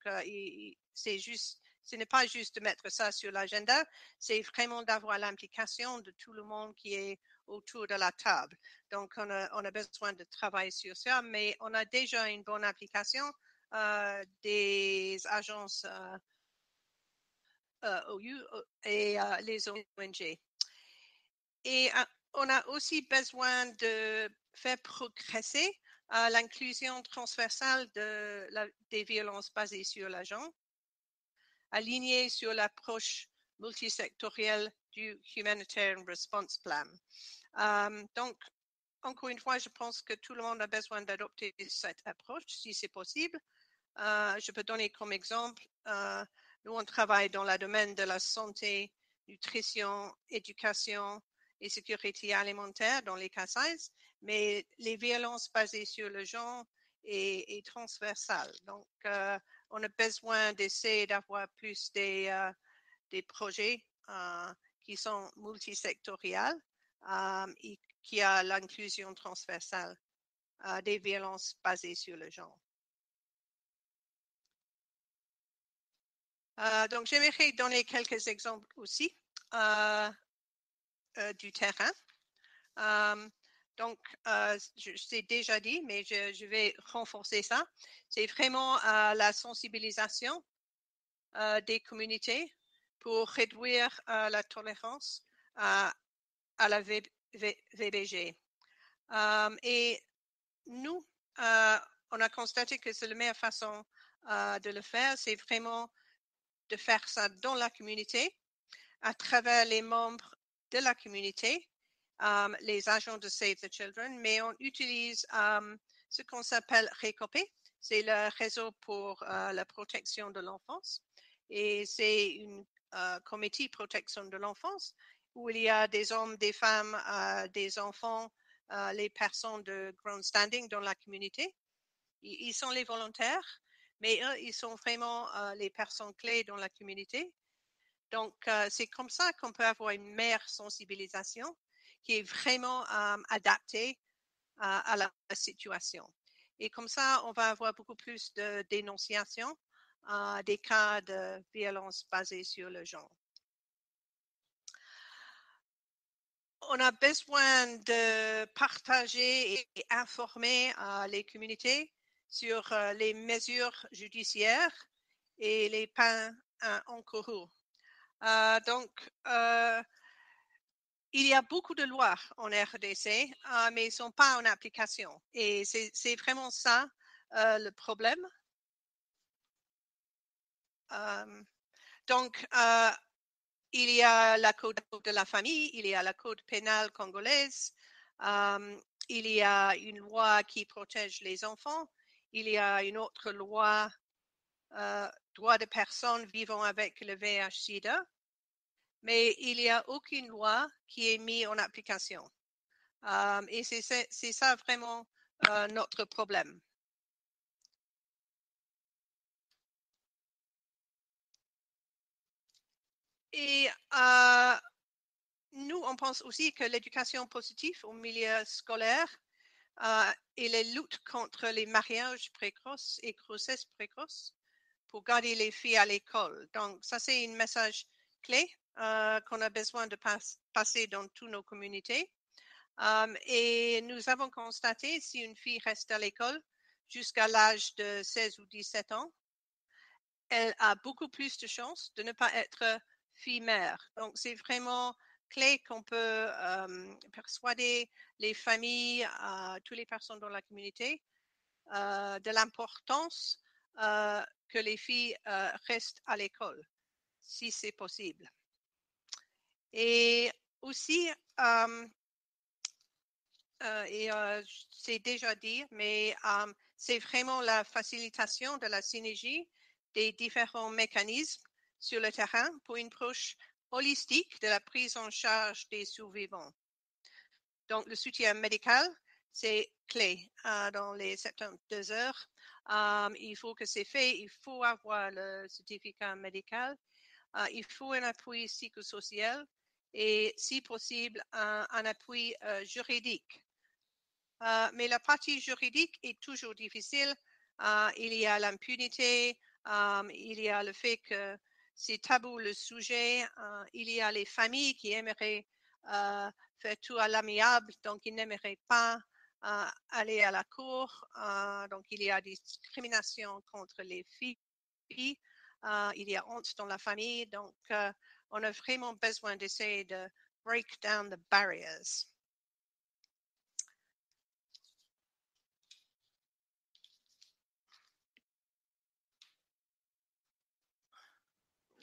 ce n'est pas juste de mettre ça sur l'agenda, c'est vraiment d'avoir l'implication de tout le monde qui est autour de la table. Donc, on a besoin de travailler sur ça, mais on a déjà une bonne application des agences OU et les ONG. Et on a aussi besoin de faire progresser l'inclusion transversale des violences basées sur le genre, alignée sur l'approche multisectorielle du Humanitarian Response Plan. Donc, encore une fois, je pense que tout le monde a besoin d'adopter cette approche si c'est possible. Je peux donner comme exemple, nous on travaille dans le domaine de la santé, nutrition, éducation et sécurité alimentaire dans les Kasaïs, mais les violences basées sur le genre est transversale. Donc, on a besoin d'essayer d'avoir plus des projets qui sont multisectoriels et qui a l'inclusion transversale des violences basées sur le genre. Donc, j'aimerais donner quelques exemples aussi du terrain. Donc, je l'ai déjà dit, mais je vais renforcer ça. C'est vraiment la sensibilisation des communautés pour réduire la tolérance à la VBG. Et nous, on a constaté que c'est la meilleure façon de le faire, c'est vraiment de faire ça dans la communauté, à travers les membres de la communauté, les agents de Save the Children, mais on utilise ce qu'on s'appelle RECOPE, c'est le réseau pour la protection de l'enfance. Et c'est une comité protection de l'enfance où il y a des hommes, des femmes, des enfants, les personnes de grand standing dans la communauté. Ils sont les volontaires, mais eux, ils sont vraiment les personnes clés dans la communauté. Donc, c'est comme ça qu'on peut avoir une meilleure sensibilisation qui est vraiment adaptée à la situation. Et comme ça, on va avoir beaucoup plus de dénonciation des cas de violence basée sur le genre. On a besoin de partager et informer les communautés sur les mesures judiciaires et les peines encourues. Donc, il y a beaucoup de lois en RDC, mais elles ne sont pas en application. Et c'est vraiment ça le problème. Donc, il y a la code de la famille, il y a la code pénale congolaise, il y a une loi qui protège les enfants, il y a une autre loi, droit de personnes vivant avec le VIH-Sida, mais il n'y a aucune loi qui est mise en application. Et c'est ça vraiment notre problème. Et nous, on pense aussi que l'éducation positive au milieu scolaire et les luttes contre les mariages précoces et grossesses précoces pour garder les filles à l'école. Donc, ça, c'est un message clé qu'on a besoin de passer dans toutes nos communautés. Et nous avons constaté si une fille reste à l'école jusqu'à l'âge de 16 ou 17 ans, elle a beaucoup plus de chances de ne pas être fille-mère. Donc, c'est vraiment clé qu'on peut persuader les familles, toutes les personnes dans la communauté, de l'importance que les filles restent à l'école, si c'est possible. Et aussi, c'est déjà dit, mais c'est vraiment la facilitation de la synergie des différents mécanismes sur le terrain pour une approche holistique de la prise en charge des survivants. Donc, le soutien médical, c'est clé dans les 72 heures. Il faut que c'est fait, il faut avoir le certificat médical, il faut un appui psychosocial et, si possible, un appui juridique. Mais la partie juridique est toujours difficile. Il y a l'impunité, il y a le fait que c'est tabou le sujet, il y a les familles qui aimeraient faire tout à l'amiable, donc ils n'aimeraient pas aller à la cour. Donc il y a des discriminations contre les filles. Il y a honte dans la famille. Donc on a vraiment besoin d'essayer de break down the barriers.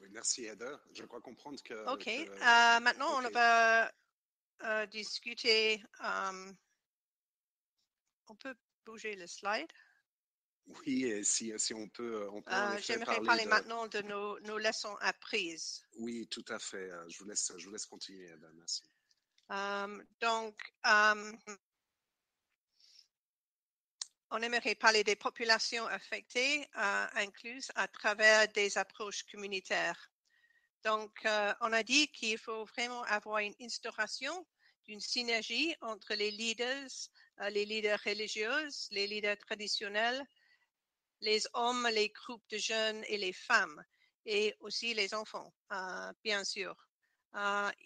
Merci Heather. Je crois comprendre que... OK. Maintenant, on va discuter. On peut bouger le slide. Oui, et si on peut en effet J'aimerais parler maintenant de nos leçons apprises. Oui, tout à fait. Je vous laisse continuer, Heather. Merci. Donc, on aimerait parler des populations affectées, incluses à travers des approches communautaires. Donc, on a dit qu'il faut vraiment avoir une instauration d'une synergie entre les leaders religieux, les leaders traditionnels, les hommes, les groupes de jeunes et les femmes, et aussi les enfants, bien sûr.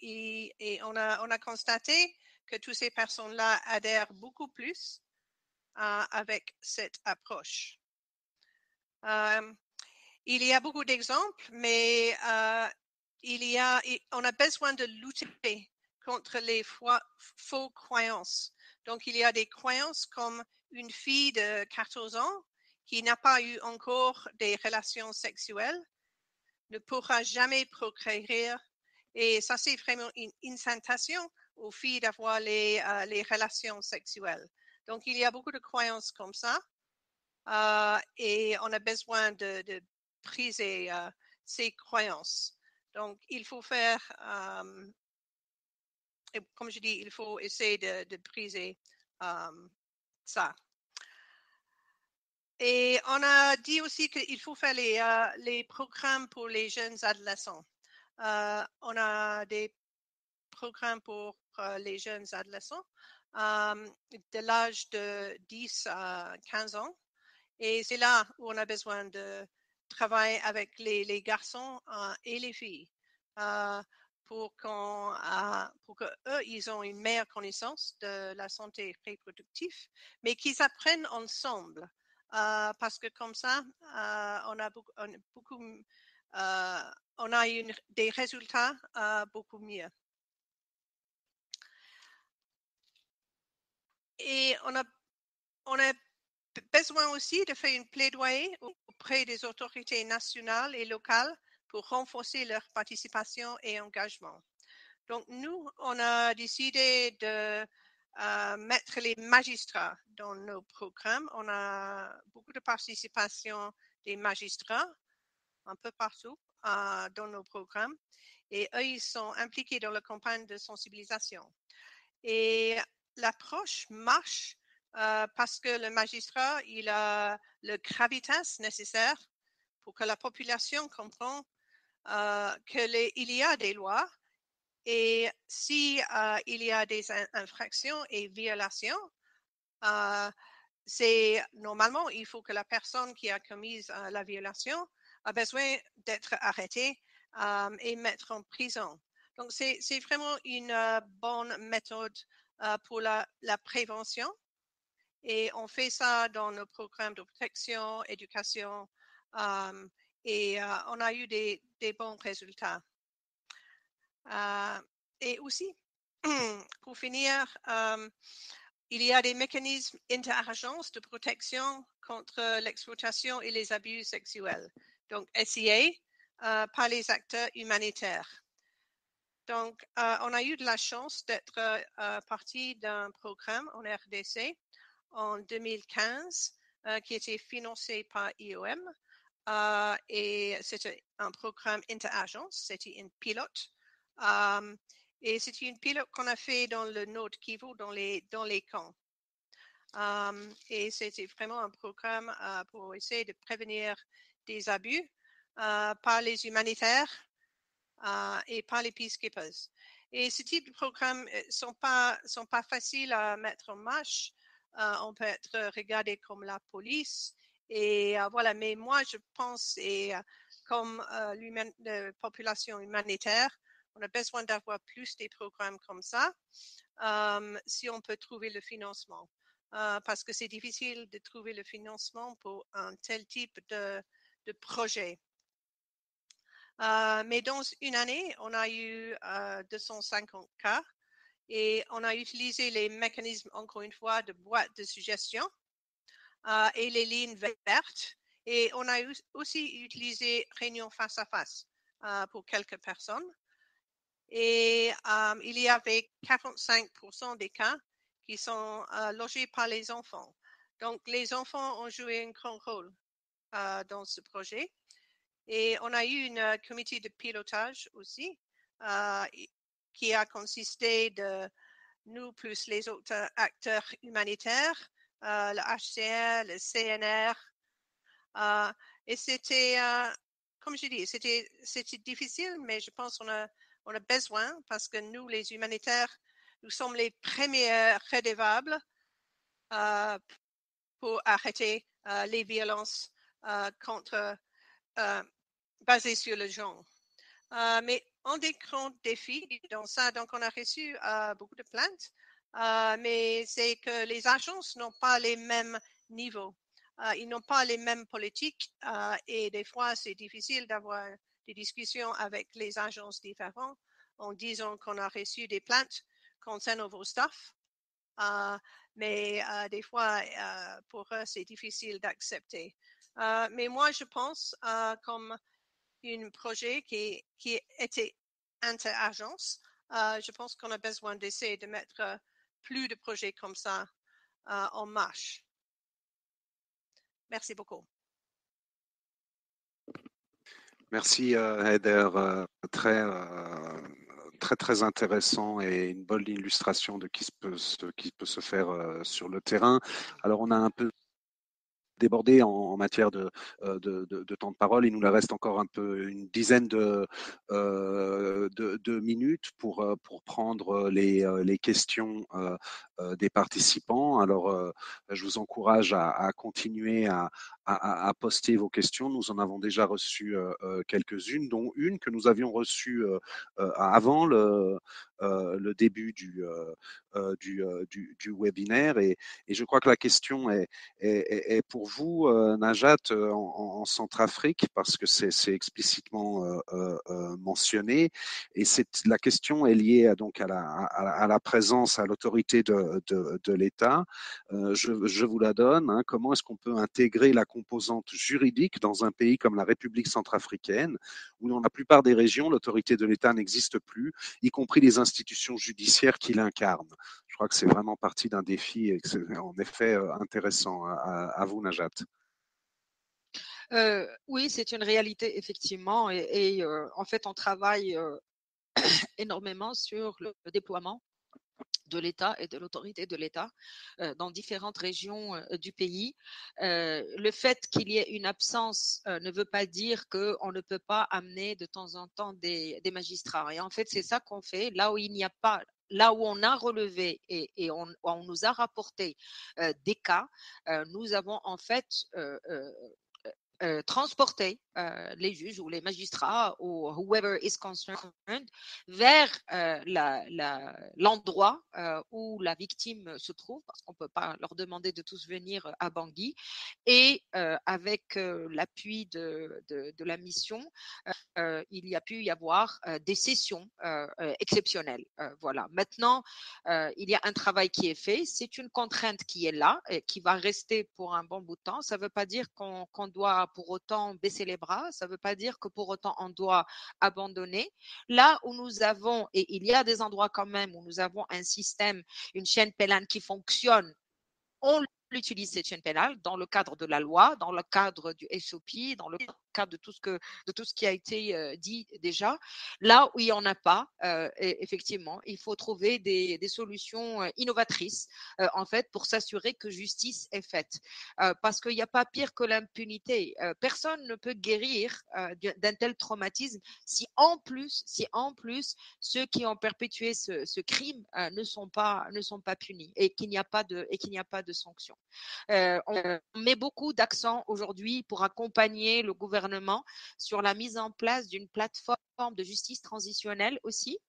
Et on a constaté que toutes ces personnes-là adhèrent beaucoup plus avec cette approche. Il y a beaucoup d'exemples, mais on a besoin de lutter contre les faux croyances. Donc, il y a des croyances comme une fille de 14 ans qui n'a pas eu encore des relations sexuelles ne pourra jamais procréer. Et ça, c'est vraiment une incitation aux filles d'avoir les relations sexuelles. Donc, il y a beaucoup de croyances comme ça. Et on a besoin de briser ses croyances. Donc, il faut faire, et comme je dis, il faut essayer de briser ça. Et on a dit aussi qu'il faut faire les programmes pour les jeunes adolescents. On a des programmes pour les jeunes adolescents de l'âge de 10 à 15 ans. Et c'est là où on a besoin de travailler avec les garçons et les filles pour qu'eux, ils ont une meilleure connaissance de la santé reproductive, mais qu'ils apprennent ensemble. Parce que comme ça, on a des résultats beaucoup mieux. Et on a besoin aussi de faire une plaidoyer auprès des autorités nationales et locales pour renforcer leur participation et engagement. Donc, nous, on a décidé de mettre les magistrats dans nos programmes. On a beaucoup de participation des magistrats un peu partout dans nos programmes. Et eux, ils sont impliqués dans la campagne de sensibilisation. Et l'approche marche parce que le magistrat, il a le gravitas nécessaire pour que la population comprenne qu'il y a des lois et si il y a des infractions et violations, c'est normalement, il faut que la personne qui a commis la violation a besoin d'être arrêtée et mettre en prison. Donc, c'est vraiment une bonne méthode pour la prévention. Et on fait ça dans nos programmes de protection, éducation, et on a eu des bons résultats. Et aussi, pour finir, il y a des mécanismes interagences de protection contre l'exploitation et les abus sexuels. Donc, SIA, par les acteurs humanitaires. Donc, on a eu de la chance d'être partie d'un programme en RDC en 2015 qui était financé par IOM. Et c'était un programme interagence, c'était une pilote. Et c'était une pilote qu'on a fait dans le Nord Kivu, dans les camps. Et c'était vraiment un programme pour essayer de prévenir des abus par les humanitaires et par les peacekeepers. Et ce type de programmes ne sont pas faciles à mettre en marche. On peut être regardé comme la police. Et voilà, mais moi, je pense, et comme la population humanitaire, on a besoin d'avoir plus des programmes comme ça si on peut trouver le financement. Parce que c'est difficile de trouver le financement pour un tel type de projet. Mais dans une année, on a eu 250 cas et on a utilisé les mécanismes, encore une fois, de boîte de suggestion et les lignes vertes. Et on a aussi utilisé réunion face à face pour quelques personnes. Et il y avait 45% des cas qui sont logés par les enfants. Donc, les enfants ont joué un grand rôle dans ce projet. Et on a eu un comité de pilotage aussi qui a consisté de nous plus les autres acteurs humanitaires, le HCR, le CNR. Et c'était, comme je dis, c'était difficile, mais je pense qu'on a besoin parce que nous, les humanitaires, nous sommes les premiers redevables pour arrêter les violences basées sur le genre. Mais un des grands défis dans ça, donc on a reçu beaucoup de plaintes, mais c'est que les agences n'ont pas les mêmes niveaux. Ils n'ont pas les mêmes politiques et des fois, c'est difficile d'avoir des discussions avec les agences différentes en disant qu'on a reçu des plaintes concernant vos staffs. Mais des fois, pour eux, c'est difficile d'accepter. Mais moi, je pense comme un projet qui était interagence, je pense qu'on a besoin d'essayer de mettre plus de projets comme ça en marche. Merci beaucoup. Merci Heather, très intéressant et une bonne illustration de qui peut se faire sur le terrain. Alors on a un peu débordé en matière de temps de parole. Il nous reste encore un peu une dizaine de minutes pour prendre les questions des participants. Alors, je vous encourage à continuer à poster vos questions. Nous en avons déjà reçu quelques-unes, dont une que nous avions reçue avant le début du webinaire. Et je crois que la question est pour vous, Najat, en Centrafrique, parce que c'est explicitement mentionné. Et la question est liée donc à la présence, à l'autorité de l'État. Je vous la donne. Hein. Comment est-ce qu'on peut intégrer la composante juridique dans un pays comme la République centrafricaine, où dans la plupart des régions, l'autorité de l'État n'existe plus, y compris les institutions judiciaires qui l'incarnent? Je crois que c'est vraiment partie d'un défi et que c'est en effet intéressant. À vous, Najat. Oui, c'est une réalité, effectivement. Et en fait, on travaille énormément sur le déploiement de l'État et de l'autorité de l'État dans différentes régions du pays. Le fait qu'il y ait une absence ne veut pas dire qu'on ne peut pas amener de temps en temps des magistrats. Et en fait, c'est ça qu'on fait. Là où il n'y a pas là où on a relevé et on nous a rapporté des cas, nous avons en fait transporter les juges ou les magistrats ou whoever is concerned vers l'endroit où la victime se trouve, parce qu'on ne peut pas leur demander de tous venir à Bangui. Et avec l'appui de la mission, il y a pu y avoir des sessions exceptionnelles. Voilà. Maintenant, il y a un travail qui est fait. C'est une contrainte qui est là et qui va rester pour un bon bout de temps. Ça ne veut pas dire qu'on doit pour autant baisser les bras. Ça ne veut pas dire que pour autant on doit abandonner. Là où nous avons, et il y a des endroits quand même où nous avons un système, une chaîne PELAN qui fonctionne, on utilise cette chaîne pénale dans le cadre de la loi, dans le cadre du SOP, dans le cadre de tout ce qui a été dit déjà. Là où il n'y en a pas, effectivement, il faut trouver des solutions innovatrices, en fait, pour s'assurer que justice est faite. Parce qu'il n'y a pas pire que l'impunité. Personne ne peut guérir d'un tel traumatisme si en plus, ceux qui ont perpétué ce crime ne sont pas punis et qu'il n'y a pas de sanction. On met beaucoup d'accent aujourd'hui pour accompagner le gouvernement sur la mise en place d'une plateforme de justice transitionnelle aussi,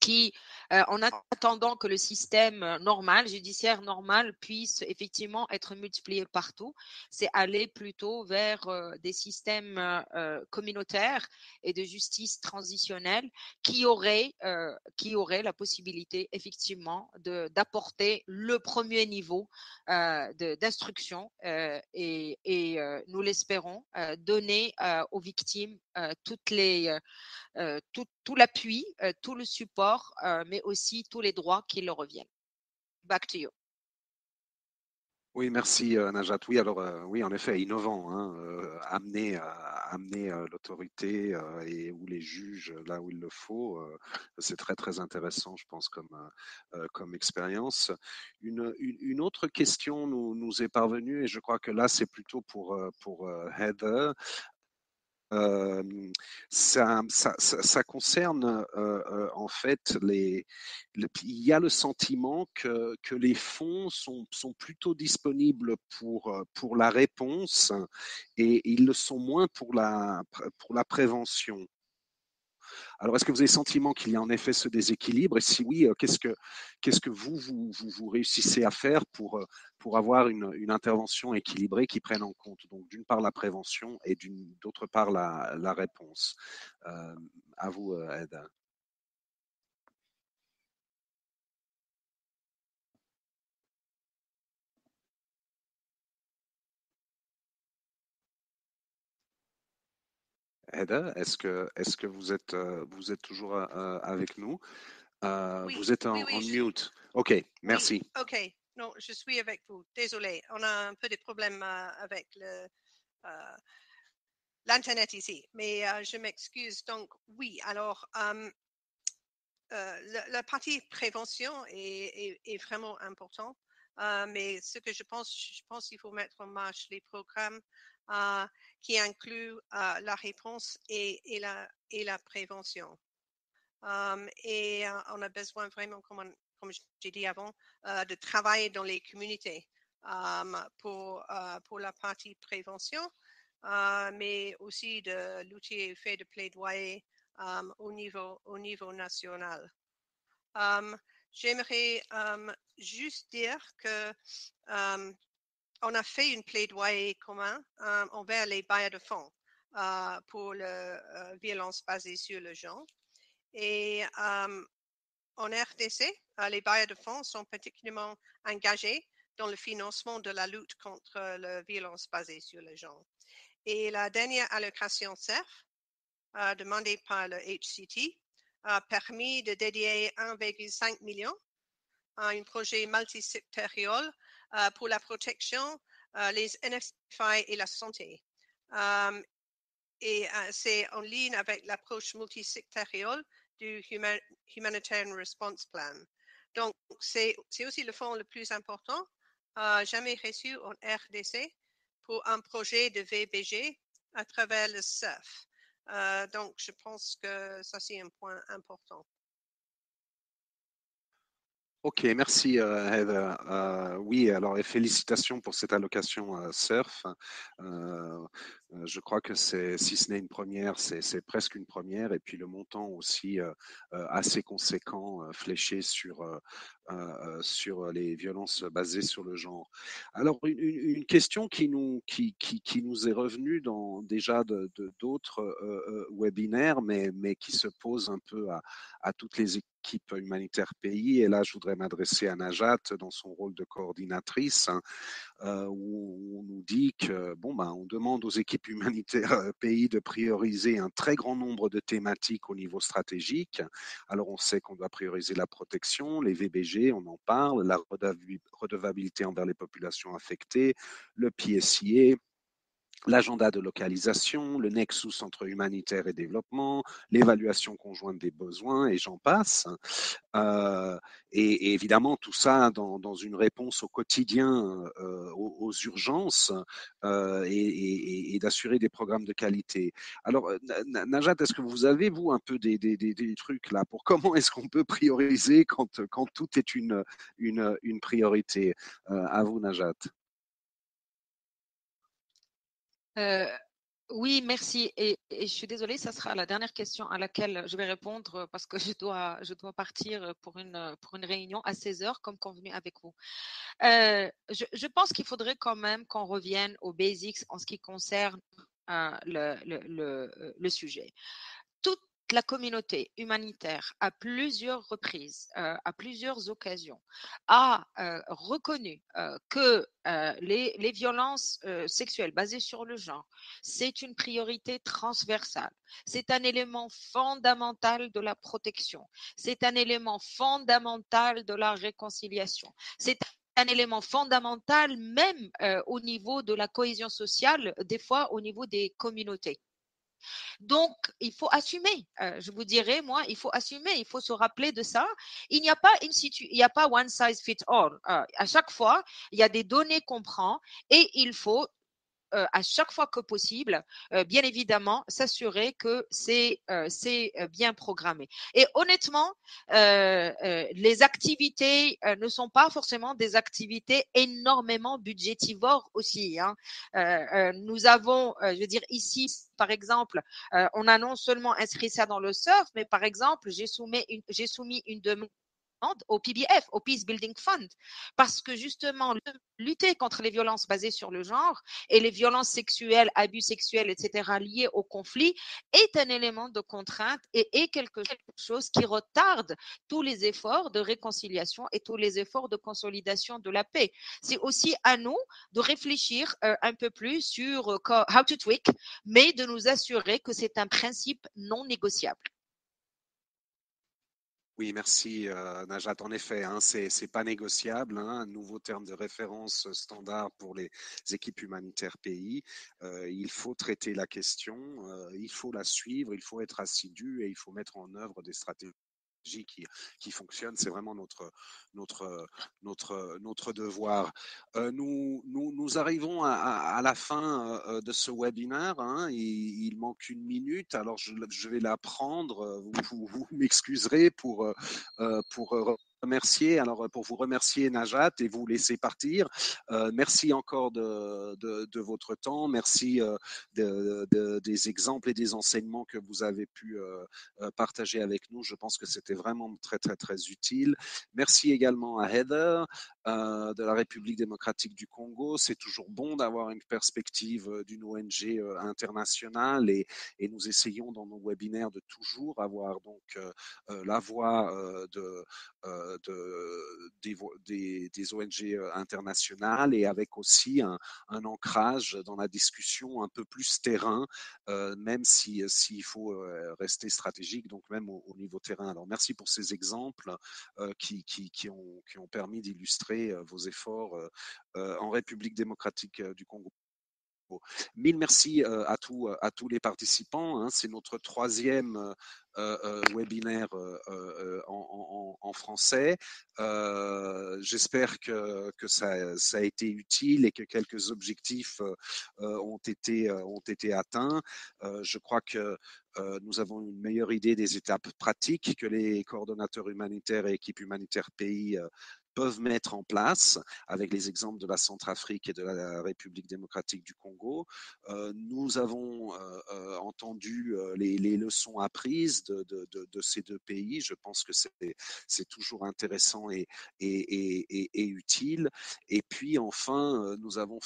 qui, en attendant que le système normal, judiciaire normal, puisse effectivement être multiplié partout, c'est aller plutôt vers des systèmes communautaires et de justice transitionnelle qui auraient la possibilité effectivement d'apporter le premier niveau d'instruction et nous l'espérons, donner aux victimes toutes les tout l'appui, tout le support, mais aussi tous les droits qui leur reviennent. Back to you. Oui, merci Najat. Oui, alors oui, en effet, innovant, hein, amener l'autorité et ou les juges là où il le faut, c'est très intéressant, je pense, comme expérience. Une autre question nous est parvenue et je crois que là, c'est plutôt pour Heather. Euh, ça concerne en fait il y a le sentiment que les fonds sont plutôt disponibles pour la réponse et ils le sont moins pour la prévention. Alors, est-ce que vous avez le sentiment qu'il y a en effet ce déséquilibre? Et si oui, qu'est-ce que vous réussissez à faire pour avoir une intervention équilibrée qui prenne en compte, donc, d'une part, la prévention et d'autre part, la réponse? À vous, Ed. Eda, est-ce que vous êtes toujours avec nous? Oui, Vous êtes oui, en oui. mute. OK, merci. Oui, OK. Non, je suis avec vous. Désolée, on a un peu de problèmes avec le. l'Internet ici. Mais je m'excuse. Donc, oui, alors, la partie prévention est vraiment important. Mais ce que je pense qu'il faut mettre en marche les programmes qui incluent la réponse et la prévention. Et on a besoin vraiment, comme j'ai dit avant, de travailler dans les communautés pour la partie prévention, mais aussi de l'outil fait de plaidoyer au niveau national. J'aimerais juste dire que on a fait une plaidoyer commun envers les bailleurs de fonds pour la violence basée sur le genre. Et en RDC, les bailleurs de fonds sont particulièrement engagés dans le financement de la lutte contre la violence basée sur le genre. Et la dernière allocation CERF, demandée par le HCT, a permis de dédier 1,5 million à un projet multisectoriel pour la protection, les NFI et la santé. Et c'est en ligne avec l'approche multisectorielle du Humanitarian Response Plan. Donc, c'est aussi le fonds le plus important jamais reçu en RDC pour un projet de VBG à travers le CEF. Donc, je pense que ça, c'est un point important. Ok, merci Heather. Oui, alors et félicitations pour cette allocation surf. Je crois que si ce n'est une première, c'est presque une première. Et puis le montant aussi assez conséquent, fléché sur les violences basées sur le genre. Alors une question qui nous est revenue dans déjà d'autres webinaires, mais qui se pose un peu à toutes les équipes humanitaires pays. Et là, je voudrais m'adresser à Najat dans son rôle de coordinatrice, où on nous dit que on demande aux équipes humanitaires pays de prioriser un très grand nombre de thématiques au niveau stratégique. Alors, on sait qu'on doit prioriser la protection, les VBG, on en parle, la redevabilité envers les populations affectées, le PSIA, l'agenda de localisation, le nexus entre humanitaire et développement, l'évaluation conjointe des besoins, et j'en passe. Et évidemment, tout ça dans une réponse au quotidien aux urgences et d'assurer des programmes de qualité. Alors, Najat, est-ce que vous avez, vous, un peu des trucs là pour comment est-ce qu'on peut prioriser quand tout est une priorité? À vous, Najat. Oui, merci. Et je suis désolée, ça sera la dernière question à laquelle je vais répondre parce que je dois partir pour une réunion à 16h comme convenu avec vous. Je pense qu'il faudrait quand même qu'on revienne aux basics en ce qui concerne le sujet. Toute la communauté humanitaire, à plusieurs reprises, à plusieurs occasions, a reconnu que les violences sexuelles basées sur le genre, c'est une priorité transversale. C'est un élément fondamental de la protection. C'est un élément fondamental de la réconciliation. C'est un élément fondamental même au niveau de la cohésion sociale, des fois au niveau des communautés. Donc, il faut assumer. Je vous dirais, moi, il faut assumer. Il faut se rappeler de ça. Il n'y a pas one size fit all. À chaque fois, il y a des données qu'on prend et il faut à chaque fois que possible, bien évidemment, s'assurer que c'est bien programmé. Et honnêtement, les activités ne sont pas forcément des activités énormément budgétivores aussi. Hein. Nous avons, je veux dire, ici, par exemple, on a non seulement inscrit ça dans le surf, mais par exemple, j'ai soumis une demande au PBF, au Peace Building Fund, parce que justement, lutter contre les violences basées sur le genre et les violences sexuelles, abus sexuels, etc., liés au conflit, est un élément de contrainte et est quelque chose qui retarde tous les efforts de réconciliation et tous les efforts de consolidation de la paix. C'est aussi à nous de réfléchir un peu plus sur how to tweak, mais de nous assurer que c'est un principe non négociable. Oui, merci Najat. En effet, hein, c'est pas négociable. Hein, un nouveau terme de référence standard pour les équipes humanitaires pays. Il faut traiter la question, il faut la suivre, il faut être assidu et il faut mettre en œuvre des stratégies qui fonctionnent. C'est vraiment notre devoir. Nous arrivons à la fin de ce webinaire. Hein, il manque une minute, alors je vais la prendre. Vous m'excuserez pour remercier. Alors pour vous remercier Najat et vous laisser partir. Merci encore de votre temps. Merci des exemples et des enseignements que vous avez pu partager avec nous. Je pense que c'était vraiment très, très, très utile. Merci également à Heather de la République démocratique du Congo. C'est toujours bon d'avoir une perspective d'une ONG internationale et nous essayons dans nos webinaires de toujours avoir donc la voix des ONG internationales et avec aussi un ancrage dans la discussion un peu plus terrain, même s'il faut rester stratégique, donc même au niveau terrain. Alors merci pour ces exemples qui ont permis d'illustrer vos efforts en République démocratique du Congo. Mille merci à tous les participants. Hein. C'est notre troisième webinaire en français. J'espère que ça a été utile et que quelques objectifs ont été atteints. Je crois que nous avons une meilleure idée des étapes pratiques que les coordonnateurs humanitaires et équipes humanitaires pays peuvent mettre en place, avec les exemples de la Centrafrique et de la République démocratique du Congo. Nous avons entendu les leçons apprises de ces deux pays. Je pense que c'est toujours intéressant et utile. Et puis enfin, nous avons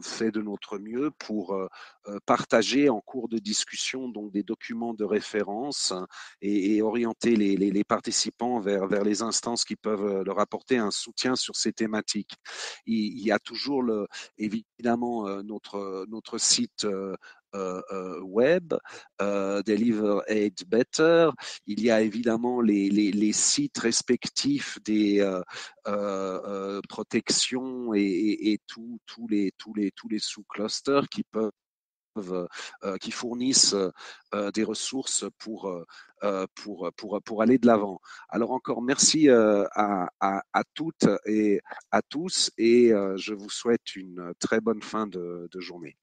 fait de notre mieux pour partager en cours de discussion donc des documents de référence et orienter les participants vers les instances qui peuvent leur apporter un soutien sur ces thématiques. Il y a toujours évidemment notre site web, Deliver Aid Better. Il y a évidemment les sites respectifs des protections et tous les sous-clusters qui fournissent des ressources pour aller de l'avant. Alors encore merci à toutes et à tous et je vous souhaite une très bonne fin de journée.